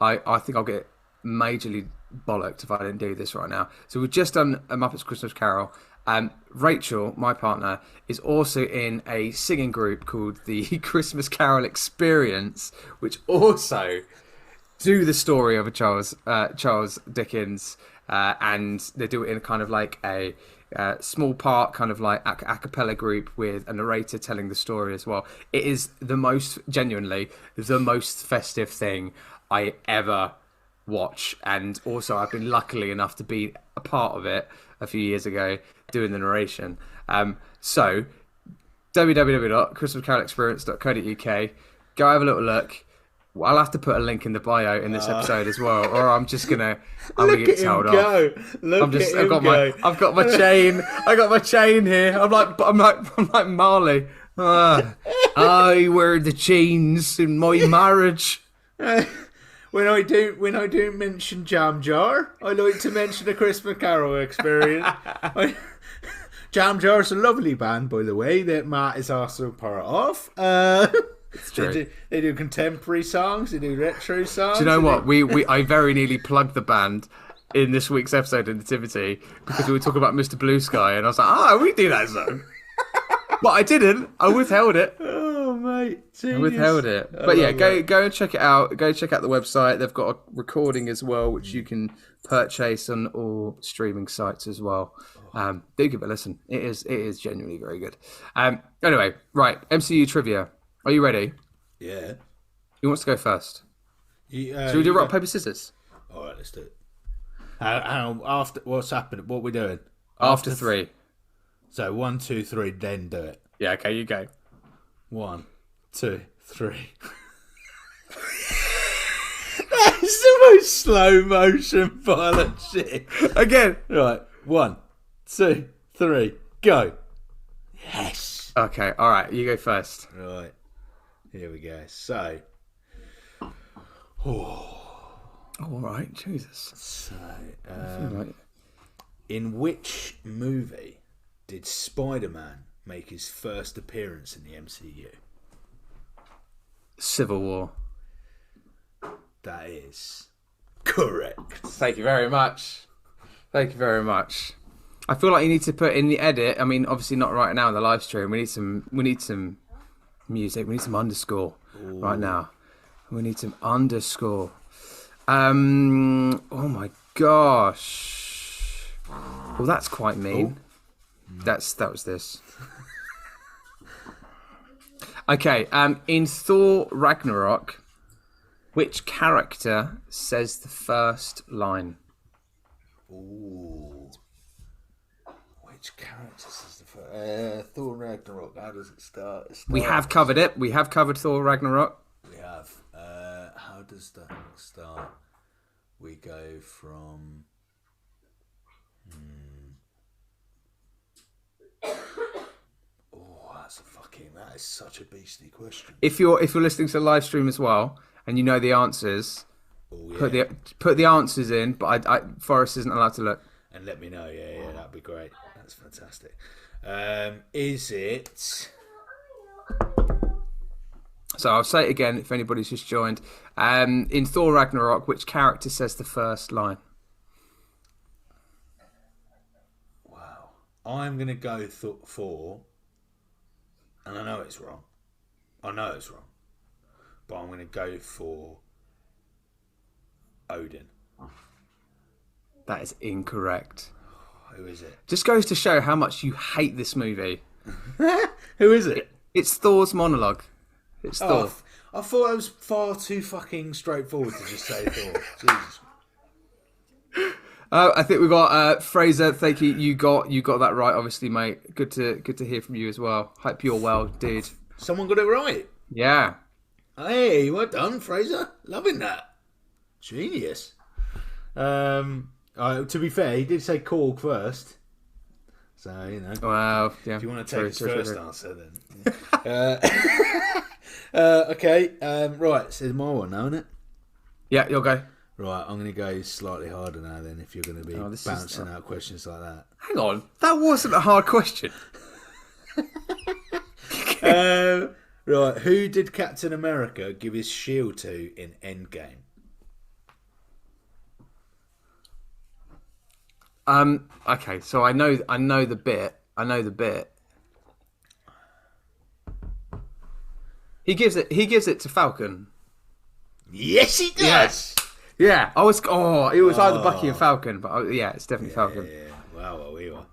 I think I'll get majorly bollocked if I didn't do this right now. So we've just done a Muppets Christmas Carol. Rachel, my partner, is also in a singing group called the Christmas Carol Experience, which also do the story of a Charles Dickens, and they do it in kind of like a small part, kind of like a cappella group with a narrator telling the story as well. It is genuinely the most festive thing I ever watch, and also I've been lucky enough to be a part of it a few years ago doing the narration. So www.christmascarolexperience.co.uk, go have a little look. I'll have to put a link in the bio in this episode as well, or I'm gonna get told off. I've got my chain. I got my chain here. I'm like Marley. I wear the chains in my marriage. When I do mention Jam Jar, I like to mention the Christmas Carol Experience. Jam Jar's a lovely band, by the way, that Matt is also part of. It's true. They do contemporary songs, they do retro songs. Do you know what? I very nearly plugged the band in this week's episode of Nativity because we were talking about Mr. Blue Sky, and I was like, we do that song. But I didn't. I withheld it. Oh, mate. Genius. I withheld it. But yeah, go and check it out. Go check out the website. They've got a recording as well, which you can purchase on all streaming sites as well. Do give it a listen. It is genuinely very good. Anyway, right. MCU trivia. Are you ready? Yeah. Who wants to go first? Should we do rock, paper, scissors? All right, let's do it. After what's happening? What are we doing? After three. So 1, 2, 3, then do it. Yeah, okay, you go. 1, 2, 3. That's the most slow motion violent shit. Again. Right. 1, 2, 3, go. Yes. Okay, alright, you go first. Right. Here we go. So. Alright, Jesus. So, in which movie did Spider-Man make his first appearance in the MCU? Civil War. That is correct. Thank you very much. I feel like you need to put in the edit. I mean, obviously not right now in the live stream. We need some music. We need some underscore right now. We need some underscore. Oh my gosh. Well, that's quite mean. That was this. Okay. In Thor Ragnarok, which character says the first line? Ooh. Which character says the first? Thor Ragnarok. How does it start? We have covered it. We have covered Thor Ragnarok. We have. How how does that start? We go from. Oh, that is such a beastly question. If you're listening to the live stream as well and you know the answers, put the answers in. But Forrest isn't allowed to look. And let me know. Yeah, that'd be great. That's fantastic. Is it? So I'll say it again if anybody's just joined. In Thor Ragnarok, which character says the first line? Wow. I'm going to go for, and I know it's wrong. But I'm going to go for Odin. That is incorrect. Who is it? Just goes to show how much you hate this movie. Who is it? It's Thor's monologue. It's Thor. I thought it was far too fucking straightforward to just say Thor. Jesus. I think we got Fraser. Thank you. You got that right, obviously, mate. Good to hear from you as well. Hope you're well, dude. Someone got it right. Yeah. Hey, well done, Fraser. Loving that. Genius. To be fair, he did say Korg first. So, you know. Wow. Yeah. If you want to take his first answer, then. Yeah. Okay. Right. So it's my one now, isn't it? Yeah, you'll go. Right. I'm going to go slightly harder now, then, if you're going to be bouncing out questions like that. Hang on. That wasn't a hard question. Right. Who did Captain America give his shield to in Endgame? Okay, so I know the bit. He gives it to Falcon. Yes, he does. Yeah. It was either Bucky and Falcon, but it's definitely Falcon. Yeah. Wow, we were.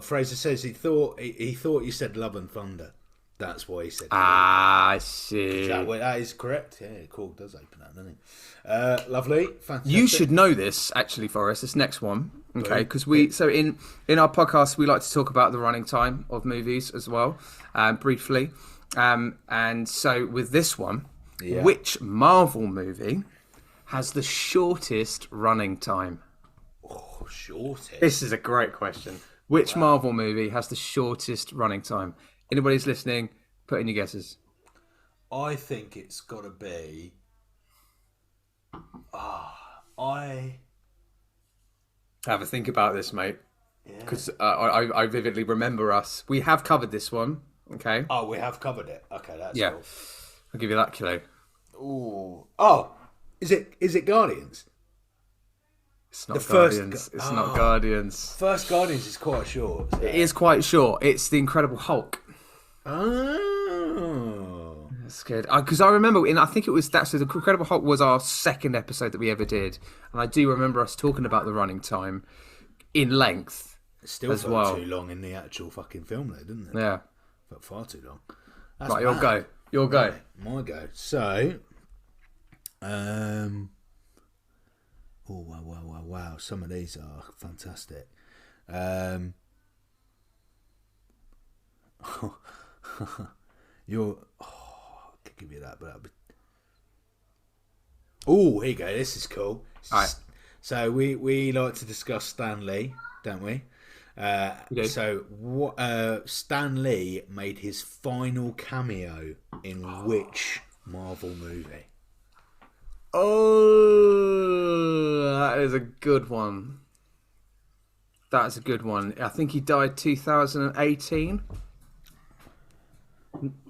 Fraser says he thought you said Love and Thunder. That's why he said. I see. That is correct. Yeah, Korg does open that, doesn't he? Lovely, fantastic. You should know this, actually, Forrest. This next one, okay? Because in our podcast we like to talk about the running time of movies as well, briefly. And so with this one, which Marvel movie has the shortest running time? Oh, shortest. This is a great question. Which Marvel movie has the shortest running time? Anybody's listening, put in your guesses. I think it's got to be. Have a think about this, mate. Because I vividly remember us. We have covered this one. Okay. Oh, we have covered it. Okay, that's cool. I'll give you that clue. Ooh. Oh, is it Guardians? It's not Guardians. It's not Guardians. First Guardians is quite short. So. It is quite short. It's the Incredible Hulk. Oh, that's good. Because I remember, I think it was that. So the Incredible Hulk was our second episode that we ever did, and I do remember us talking about the running time in length. It still felt too long in the actual fucking film, though, didn't it? Yeah, felt far too long. Right, you'll go. You'll go. Right, my go. So, oh wow! Some of these are fantastic. I could give you that, but that'd be... Oh, here you go. This is cool. All right. So we like to discuss Stan Lee, don't we? So what? Stan Lee made his final cameo in which Marvel movie? Oh, that is a good one. That's a good one. I think he died 2018.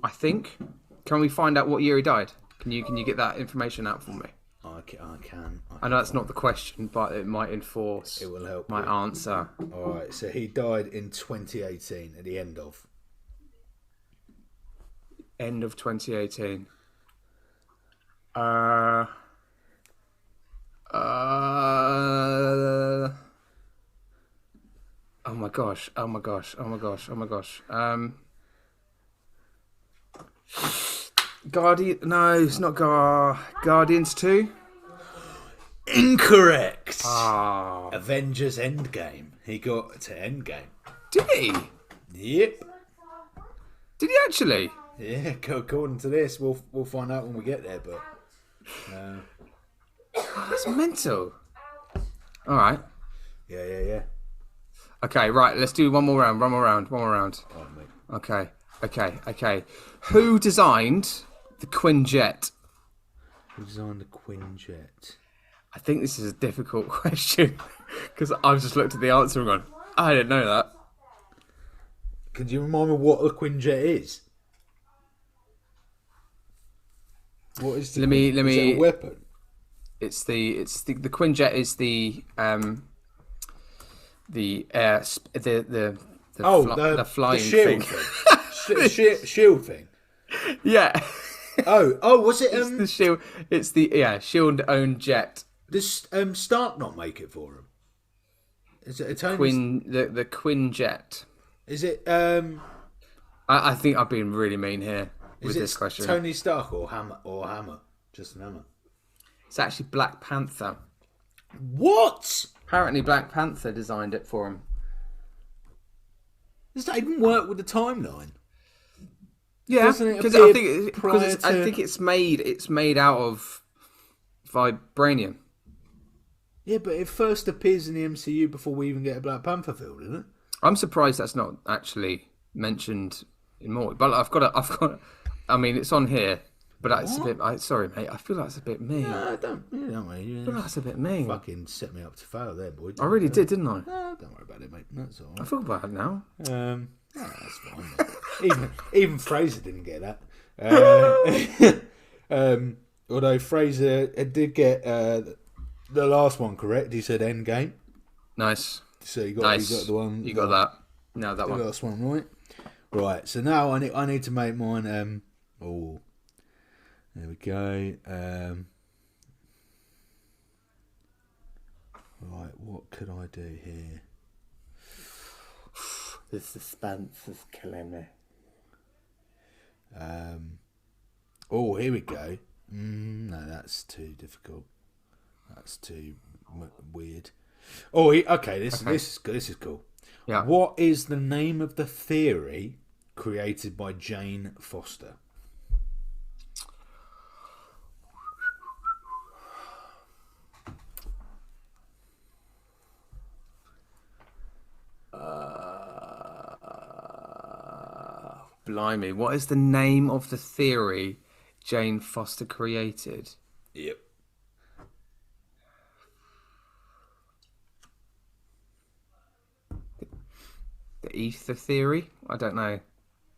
I think. Can we find out what year he died? Can you get that information out for me? I can. I know that's not the question, but it might enforce. It will help my answer. All right. So he died in 2018 at the end of. End of 2018. Oh my gosh. Guardian? No, it's not Guardians 2. Incorrect. Ah. Avengers Endgame. He got to Endgame. Did he? Yep. Did he actually? Yeah, according to this, we'll find out when we get there. But That's mental. All right. Yeah. Okay, right. Let's do one more round. Oh, mate. Okay. Who designed the Quinjet? Who designed the Quinjet? I think this is a difficult question because I've just looked at the answer and gone, I didn't know that. Could you remind me what a Quinjet is? What is the? Let me. Is it a weapon? It's the Quinjet is the flying shield thing. Shield thing. Yeah. Oh, was it? It's the shield. It's the shield owned jet. Does Stark not make it for him? Is it a Tony? The Quinjet. Is it? I think I've been really mean here with this question. Tony Stark or Hammer? Just an Hammer. It's actually Black Panther. What? Apparently, Black Panther designed it for him. Does that even work with the timeline? Yeah, because I think it's made out of vibranium. Yeah, but it first appears in the MCU before we even get a Black Panther film, isn't it? I'm surprised that's not actually mentioned in more. But I've got. I mean, it's on here, but that's a bit. Sorry, mate. I feel that's a bit mean. No, don't worry. I feel that's a bit mean. Fucking set me up to fail there, boy. I really did, didn't I? No, don't worry about it, mate. That's all right. I feel bad now. No, that's fine. Mate. even Fraser didn't get that. Although Fraser did get the last one correct. He said Endgame. Nice. So you got the one. You got that. No, that the one. The last one, right? Right. So now I need to make mine. There we go. Right. What could I do here? The suspense is killing me. Here we go. No, that's too difficult. That's too weird. Okay. This is cool. Yeah. What is the name of the theory created by Jane Foster? Blimey, what is the name of the theory Jane Foster created? Yep. The ether theory? I don't know.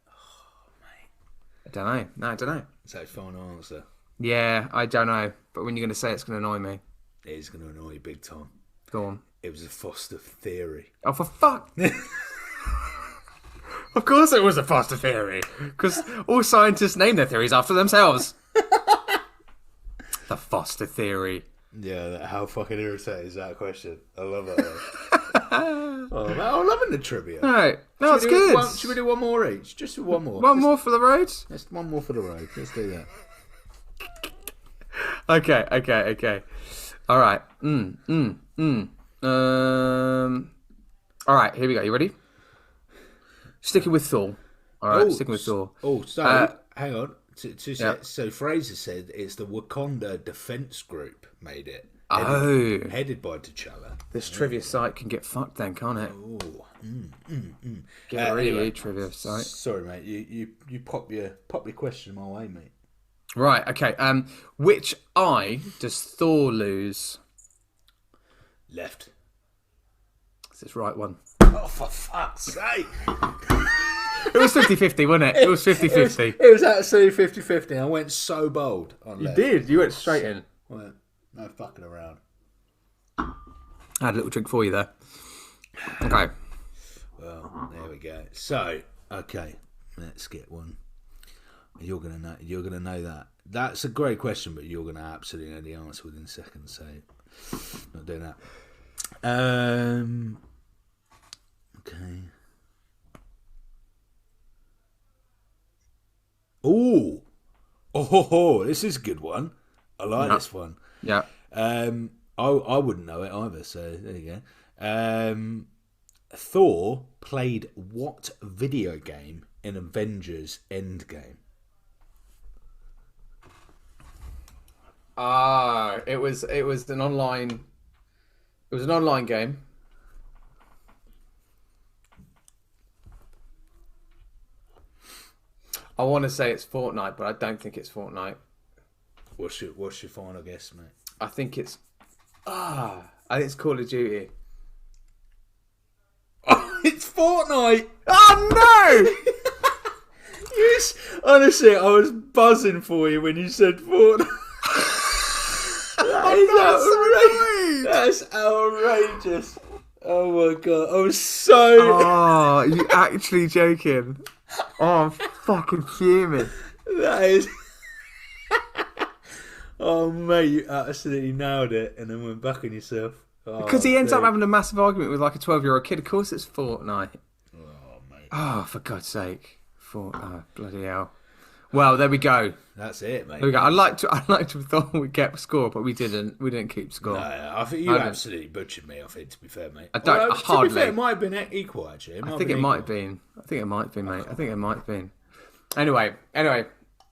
Oh, mate. I don't know. No, I don't know. So final answer. Yeah, I don't know. But when you're going to say it's going to annoy me. It is going to annoy you big time. Go on. It was a Foster theory. Oh, for fuck! Of course it was a Foster theory. Because all scientists name their theories after themselves. The Foster theory. Yeah, how fucking irritating is that question? I love it. I'm loving the trivia. Right. No, it's good. Should we do one more each? Just one more. One more for the road? Just one more for the road. Let's do that. Okay. All right. All right, here we go. You ready? Sticking with Thor. All right, sticking with Thor. Hang on. So Fraser said it's the Wakanda Defense Group made it. Headed by T'Challa. This trivia site can get fucked then, can't it? Oh. Get a really trivia site. Sorry, mate. You pop your question my way, mate. Right. Okay. Which eye does Thor lose? Left. It's his right one. Oh, for fuck's sake! It was 50-50, wasn't it? It was 50-50. It was absolutely 50-50. I went so bold on left. You did. You went straight in. Well, no fucking around. I had a little drink for you there. Okay. Well, there we go. So, okay, let's get one. You're gonna know that. That's a great question, but you're gonna absolutely know the answer within seconds. So, not doing that. Okay. Oh, this is a good one. I like this one. Yeah. I wouldn't know it either, so there you go. Thor played what video game in Avengers Endgame? It was an online. It was an online game. I want to say it's Fortnite, but I don't think it's Fortnite. What's your final guess, mate? I think it's I think it's Call of Duty. Oh, it's Fortnite! Oh no! Yes, honestly, I was buzzing for you when you said Fortnite. That's outrageous. Oh my god, I was so. Oh, you actually joking? Oh, I'm fucking fuming. That is. Oh mate, you absolutely nailed it, and then went back on yourself. Because he ends up having a massive argument with like a 12-year-old kid. Of course, it's Fortnite. Oh mate. Oh, for God's sake! Bloody hell. Well, there we go. That's it, mate. There we go. I'd like to have thought we'd get score, but we didn't. We didn't keep score. No, I think you absolutely butchered me. I think, to be fair, mate. I don't. Well, hardly. To be fair, it might have been equal actually. I think it might have been. I think it might have been, mate. I think it might have been. Anyway.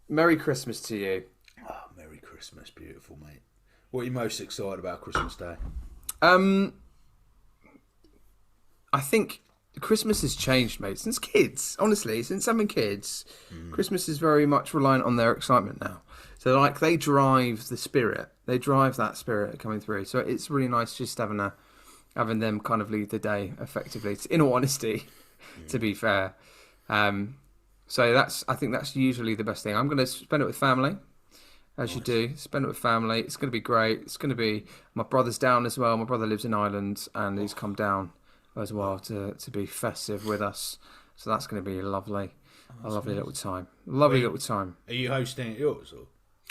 Merry Christmas to you. Oh, Merry Christmas, beautiful, mate. What are you most excited about Christmas Day? I think Christmas has changed, mate. Since kids, honestly, since having kids, Christmas is very much reliant on their excitement now. So, like, they drive the spirit. They drive that spirit coming through. So it's really nice just having them kind of lead the day effectively. In all honesty, to be fair. So I think that's usually the best thing. I'm going to spend it with family. As you do, spend it with family. It's going to be great. It's going to be, my brother's down as well. My brother lives in Ireland and he's come down as well to be festive with us. So that's going to be lovely. A lovely little time. Little time. Are you hosting at yours? Or?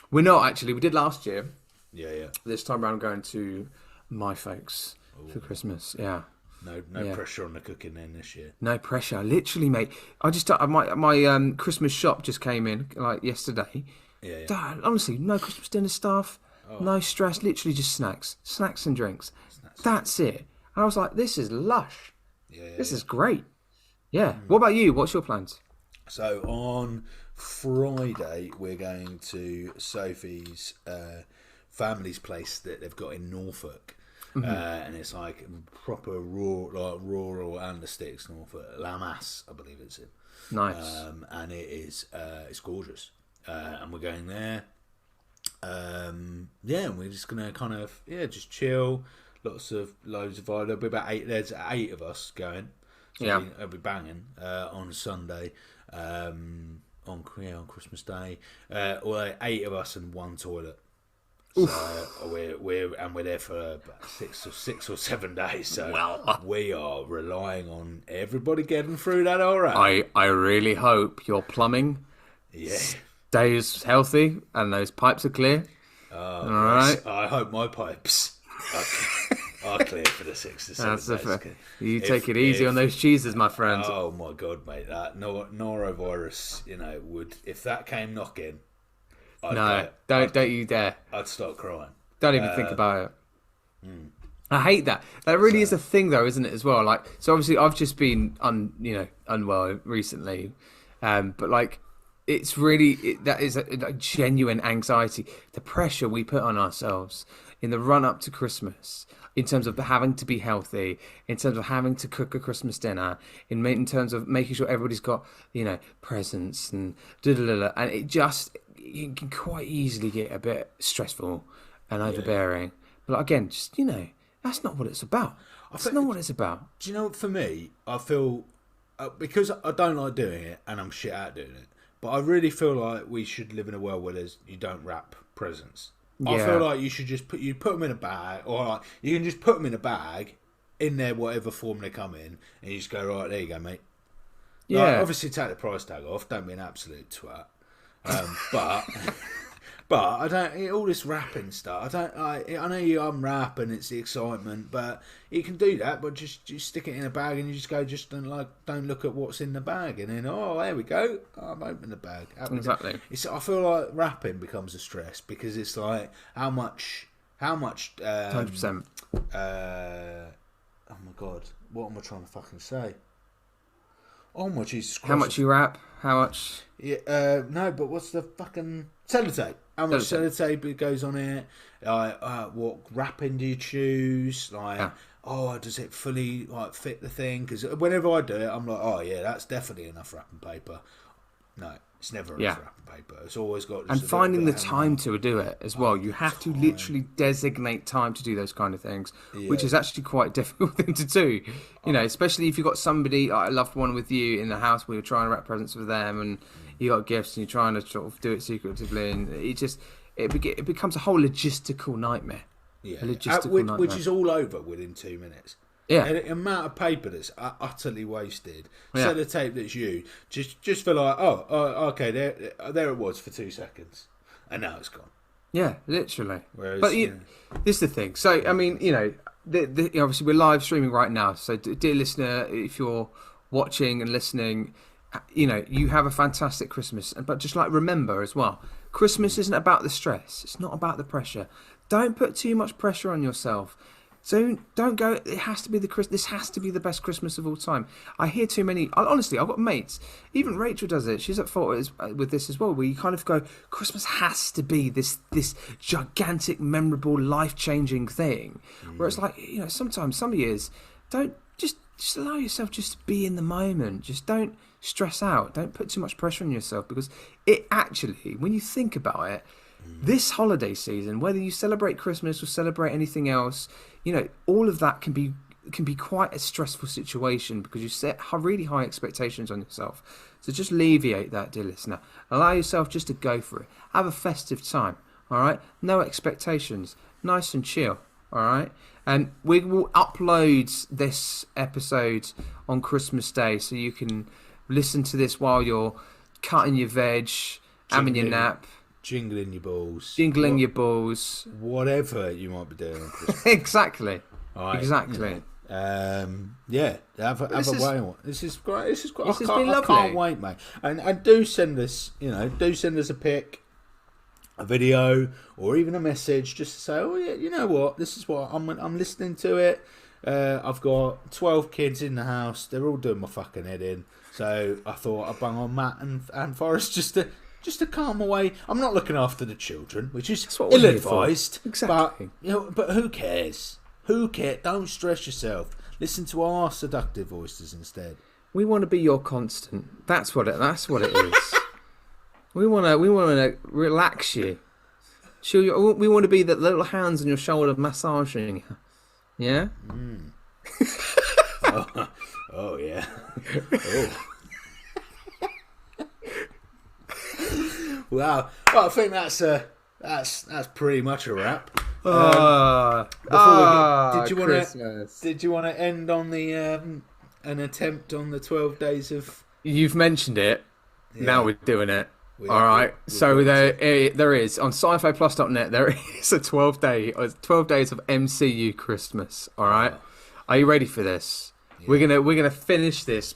We're not actually. We did last year. Yeah. This time around, going to my folks for Christmas. Yeah. No pressure on the cooking then this year. No pressure. Literally, mate. My Christmas shop just came in like yesterday. Yeah. Dad, honestly, no Christmas dinner stuff, no stress, literally just snacks and drinks. That's it. And I was like, this is lush. This is great. Yeah. What about you? What's your plans? So on Friday, we're going to Sophie's family's place that they've got in Norfolk. And it's like proper rural and the sticks, Norfolk, Lamas, I believe it's in. Nice. And it's gorgeous. And we're going there. And we're just gonna kind of just chill. Loads of there'll be about there's 8 of us going. So it'll be banging on Sunday. On Christmas Day. 8 of us and 1 toilet. So we're there for about 6 or 7 days. So we are relying on everybody getting through that all right. I really hope your plumbing stays healthy and those pipes are clear. All right. I hope my pipes are clear for the 6 to 7 days. You take it easy on those cheeses, my friend. Oh my god, mate! That norovirus, would if that came knocking. Don't you dare! I'd start crying. Don't even think about it. I hate that. That really is a thing, though, isn't it? As well, like, so obviously I've just been unwell recently, but like, it's really that is a genuine anxiety. The pressure we put on ourselves in the run up to Christmas, in terms of having to be healthy, in terms of having to cook a Christmas dinner, in terms of making sure everybody's got presents and and you can quite easily get a bit stressful and overbearing. But again, just that's not what it's about. That's not what it's about. Do you know what? For me, I feel because I don't like doing it and I'm shit at doing it. But I really feel like we should live in a world where you don't wrap presents. I feel like you should just put them in a bag, or like you can just put them in a bag, in there whatever form they come in, and you just go, right, there you go, mate. Yeah. Like, obviously take the price tag off. Don't be an absolute twat. But I don't all this wrapping stuff. I know you unwrap and it's the excitement, but you can do that. But just stick it in a bag and you just go. Just don't look at what's in the bag, and then there we go. I'm opening the bag. Exactly. I feel like wrapping becomes a stress because it's like how much. 100%. Oh my god, what am I trying to fucking say? Oh my Jesus Christ! How much you wrap? How much? Yeah, no, but what's the fucking Sellotape. How much sellotape goes on it? What wrapping do you choose? Does it fully fit the thing? Because whenever I do it, I'm like, oh yeah, that's definitely enough wrapping paper. No, it's never enough wrapping paper. It's always got. And finding the time to do it as well. You have to literally designate time to do those kind of things, which is actually quite a difficult thing to do. You know, especially if you've got somebody, a loved one with you in the house where you're trying to wrap presents for them, and you got gifts, and you're trying to sort of do it secretively, and it becomes a whole logistical nightmare. Yeah, which is all over within 2 minutes. Yeah, and the amount of paper that's utterly wasted. Sellotape that's you just for like, okay, there it was for 2 seconds, and now it's gone. Yeah, literally. Whereas, but this is the thing. So I mean, you know, obviously we're live streaming right now. So dear listener, if you're watching and listening, you know, you have a fantastic Christmas. But just remember as well, Christmas isn't about the stress. It's not about the pressure. Don't put too much pressure on yourself. So don't go. It has to be this has to be the best Christmas of all time. I hear too many. Honestly, I've got mates. Even Rachel does it. She's at fault with this as well. Where you kind of go, Christmas has to be this gigantic, memorable, life-changing thing. Where it's like, you know, sometimes some years, don't just allow yourself just to be in the moment. Just don't stress out. Don't put too much pressure on yourself, because it actually, when you think about it, this holiday season, whether you celebrate Christmas or celebrate anything else, you know, all of that can be quite a stressful situation, because you set really high expectations on yourself. So just alleviate that, dear listener. Allow yourself just to go for it. Have a festive time, all right? No expectations. Nice and chill, all right? And we will upload this episode on Christmas Day, so you can listen to this while you're cutting your veg, having your nap. Jingling your balls. Your balls. Whatever you might be doing on Christmas. Exactly. Right. Exactly. Have a way on. This is great. This has been lovely. I can't wait, mate. And do send us, a pic, a video, or even a message, just to say, oh yeah, you know what, this is what I'm listening to it. I've got 12 kids in the house. They're all doing my fucking head in. So I thought I'd bang on Matt and Forrest just to calm away. I'm not looking after the children, which is ill-advised. Exactly. But who cares? Who cares? Don't stress yourself. Listen to our seductive voices instead. We want to be your constant. That's what it is. we want to relax you. We want to be the little hands on your shoulder massaging you. Yeah? Mm. oh yeah. Oh. Wow. Well, I think that's pretty much a wrap. Did you want to end on the an attempt on the 12 days of? You've mentioned it. Yeah. Now we're doing it. All right. So there is on sci-fi+.net. There is a 12 days of MCU Christmas. All right. Are you ready for this? Yeah. We're gonna finish this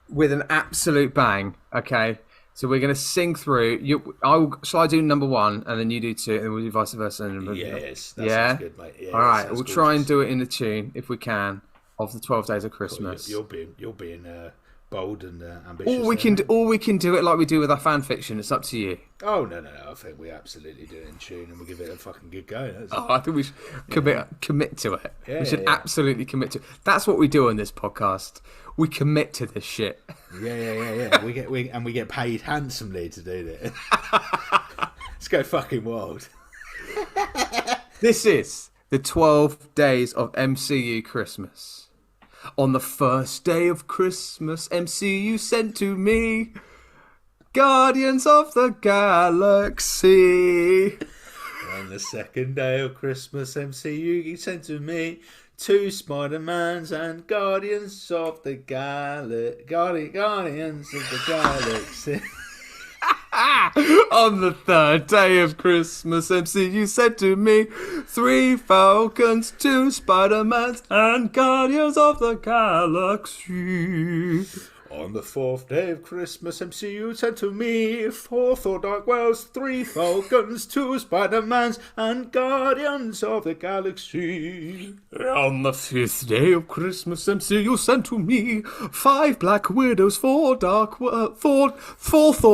with an absolute bang. Okay. So we're going to sing through. Shall I do number 1 and then you do 2 and then we'll do vice versa? Yes, that sounds good, mate. Yeah, all right, we'll try and do it in the tune if we can of the 12 Days of Christmas. You're being bold and ambitious. Or we can do it like we do with our fan fiction. It's up to you. Oh no! I think we absolutely do it in tune and we'll give it a fucking good go. I think we should commit to it. We should absolutely commit to it. That's what we do on this podcast. We commit to this shit. Yeah. we get paid handsomely to do this. Let's go fucking wild. This is the 12 Days of MCU Christmas. On the first day of Christmas, MCU sent to me Guardians of the Galaxy. On the second day of Christmas, MCU sent to me 2 Spider-Mans and Guardians of the Galaxy. On the third day of Christmas, MCU said to me 3 Falcons, 2 Spider-Mans and Guardians of the Galaxy. On the 4th day of Christmas, MCU sent to me 4 Thor Dark Worlds, 3 Falcons, 2 Spider-Mans, and Guardians of the Galaxy. On the 5th day of Christmas, MCU sent to me 5 Black Widows, 4 Thor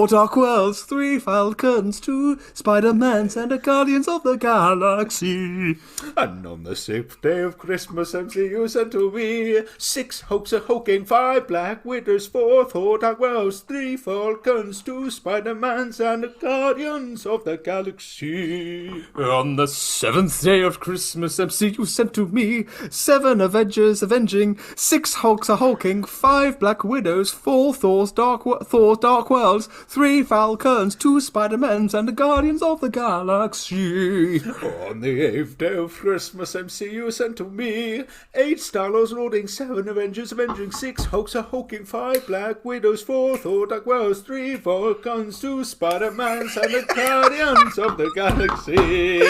Dark Worlds, 3 Falcons, 2 Spider-Mans, and the Guardians of the Galaxy. And on the 6th day of Christmas, MCU sent to me 6 Hoaxer Hulking, 5 Black Widows, 4 Thor Dark Worlds, 3 Falcons, 2 Spider-Mans, and the Guardians of the Galaxy. On the 7th day of Christmas, MCU sent to me 7 Avengers avenging, 6 Hulks are hulking, 5 Black Widows, 4 Thor Dark Worlds, 3 Falcons, 2 Spider-Mans, and the Guardians of the Galaxy. On the 8th day of Christmas, MCU sent to me 8 Star-Lords loading, 7 Avengers avenging, 6 Hulks are hulking, 5 Black Widows, 4 Thor Dark Worlds, 3 Falcons, 2 Spider-Mans, and the Guardians of the Galaxy.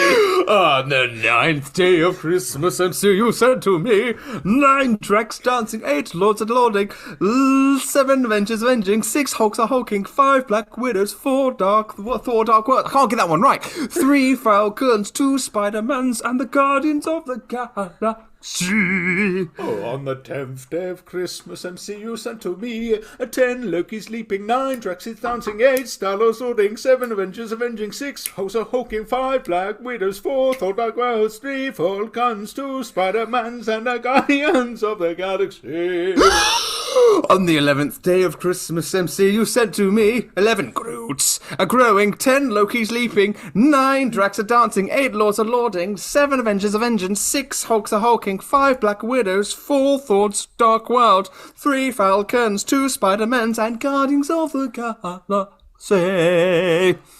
On the 9th day of Christmas, MCU sent to me 9 Drax dancing, 8 Lords of loading, 7 Avengers avenging, 6 Hulks are hulking, 5 Black Widows, 4 Thor Dark Worlds, I can't get that one right, 3 Falcons, 2 Spider-Mans, and the Guardians of the Galaxy. On the 10th day of Christmas, MCU sent to me 10 Lokis leaping, 9 Draxes dancing, 8 Star-Lords loading, 7 Avengers avenging, 6 Hoser hulking, 5 Black Widows, 4 Thor Dark Worlds, 3 Falcons, 2 Spider-Mans, and the Guardians of the Galaxy. On the 11th day of Christmas, MCU sent to me 11 Groots are growing, 10 Lokis leaping, 9 Drax are dancing, 8 Lords are lording, 7 Avengers avenging, 6 Hulks are hulking, 5 Black Widows, 4 Thor's Dark World, 3 Falcons, 2 Spider-Mans, and Guardians of the Galaxy.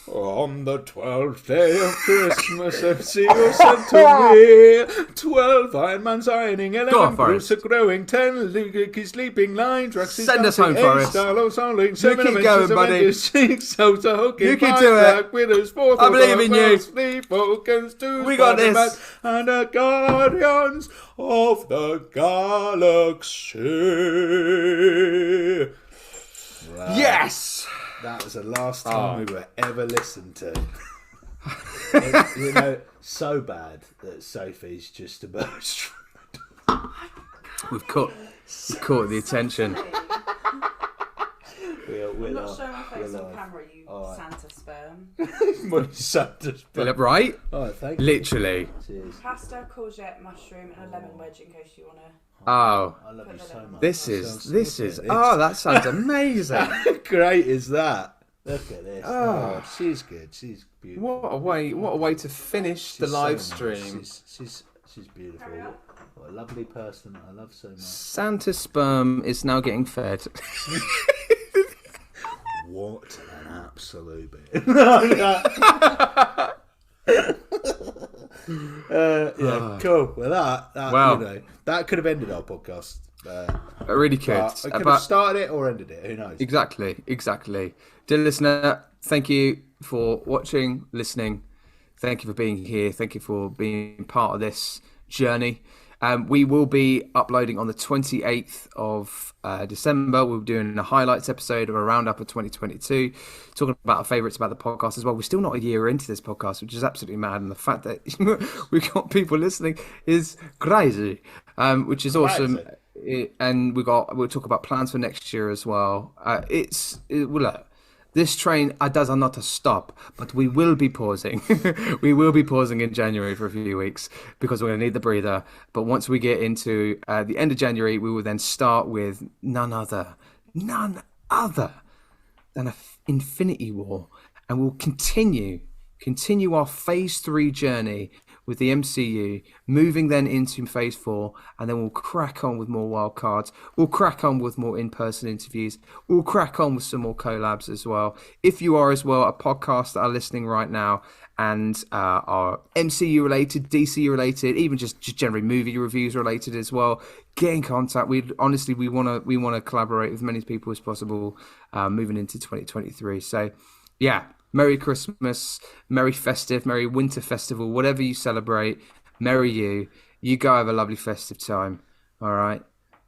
On the 12th day of Christmas, MCU sent to me 12 Iron Mans ironing, 11 Groots are growing, 10 Lokis leaping, 9 Draxes dancing, 8 Star-Lords holding, 7 Avengers avenging, 6 Hulks are hulking, 5 Black Widows, 4 Thor Dark Worlds, 3 Falcons, 2 Spider-Mans, and the Guardians of the Galaxy. Right. Yes! That was the last time we were ever listened to. So bad that Sophie's just emerged. We've caught the attention. I'm not showing my face on camera, you Santa sperm. Santa sperm. Right? Oh, thank you. Literally. Cheers. Pasta, courgette, mushroom, and a lemon wedge in case you want to. Oh, I love you so much. this is. Oh, that sounds amazing. How great is that? Look at this. Oh, she's good. She's beautiful. What a way to finish the live stream. She's beautiful. What a lovely person. I love so much. Santa sperm is now getting fed. What an absolute bit. Cool. Well, that could have ended our podcast. It really could. It could have started it or ended it. Who knows? Exactly. Dear listener, thank you for watching, listening. Thank you for being here. Thank you for being part of this journey. We will be uploading on the 28th of December. We'll be doing a highlights episode of a roundup of 2022, talking about our favourites about the podcast as well. We're still not a year into this podcast, which is absolutely mad. And the fact that we've got people listening is crazy, which is awesome. And we'll talk about plans for next year as well. This train does not stop, but we will be pausing. We will be pausing in January for a few weeks because we're going to need the breather. But once we get into the end of January, we will then start with none other than Infinity War. And we'll continue our Phase 3 journey with the MCU, moving then into Phase 4, and then we'll crack on with more wild cards. We'll crack on with more in-person interviews. We'll crack on with some more collabs as well. If you are as well a podcast that are listening right now and are MCU related, DC related, even just generally movie reviews related as well, get in contact. We want to collaborate with as many people as possible moving into 2023. So yeah. Merry Christmas, Merry Festive, Merry Winter Festival, whatever you celebrate, merry you. You go have a lovely festive time. All right.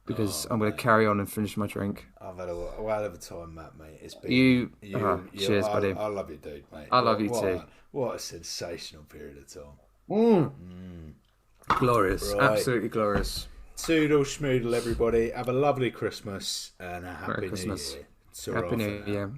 because I'm going to carry on and finish my drink. I've had a well of a time, Matt, mate. It's been cheers, buddy. I love you, dude, mate. I love you too. What a sensational period of time. Glorious, Right. Absolutely glorious. Toodle schmoodle, everybody. Have a lovely Christmas and a happy Christmas. New Year. Happy New Year.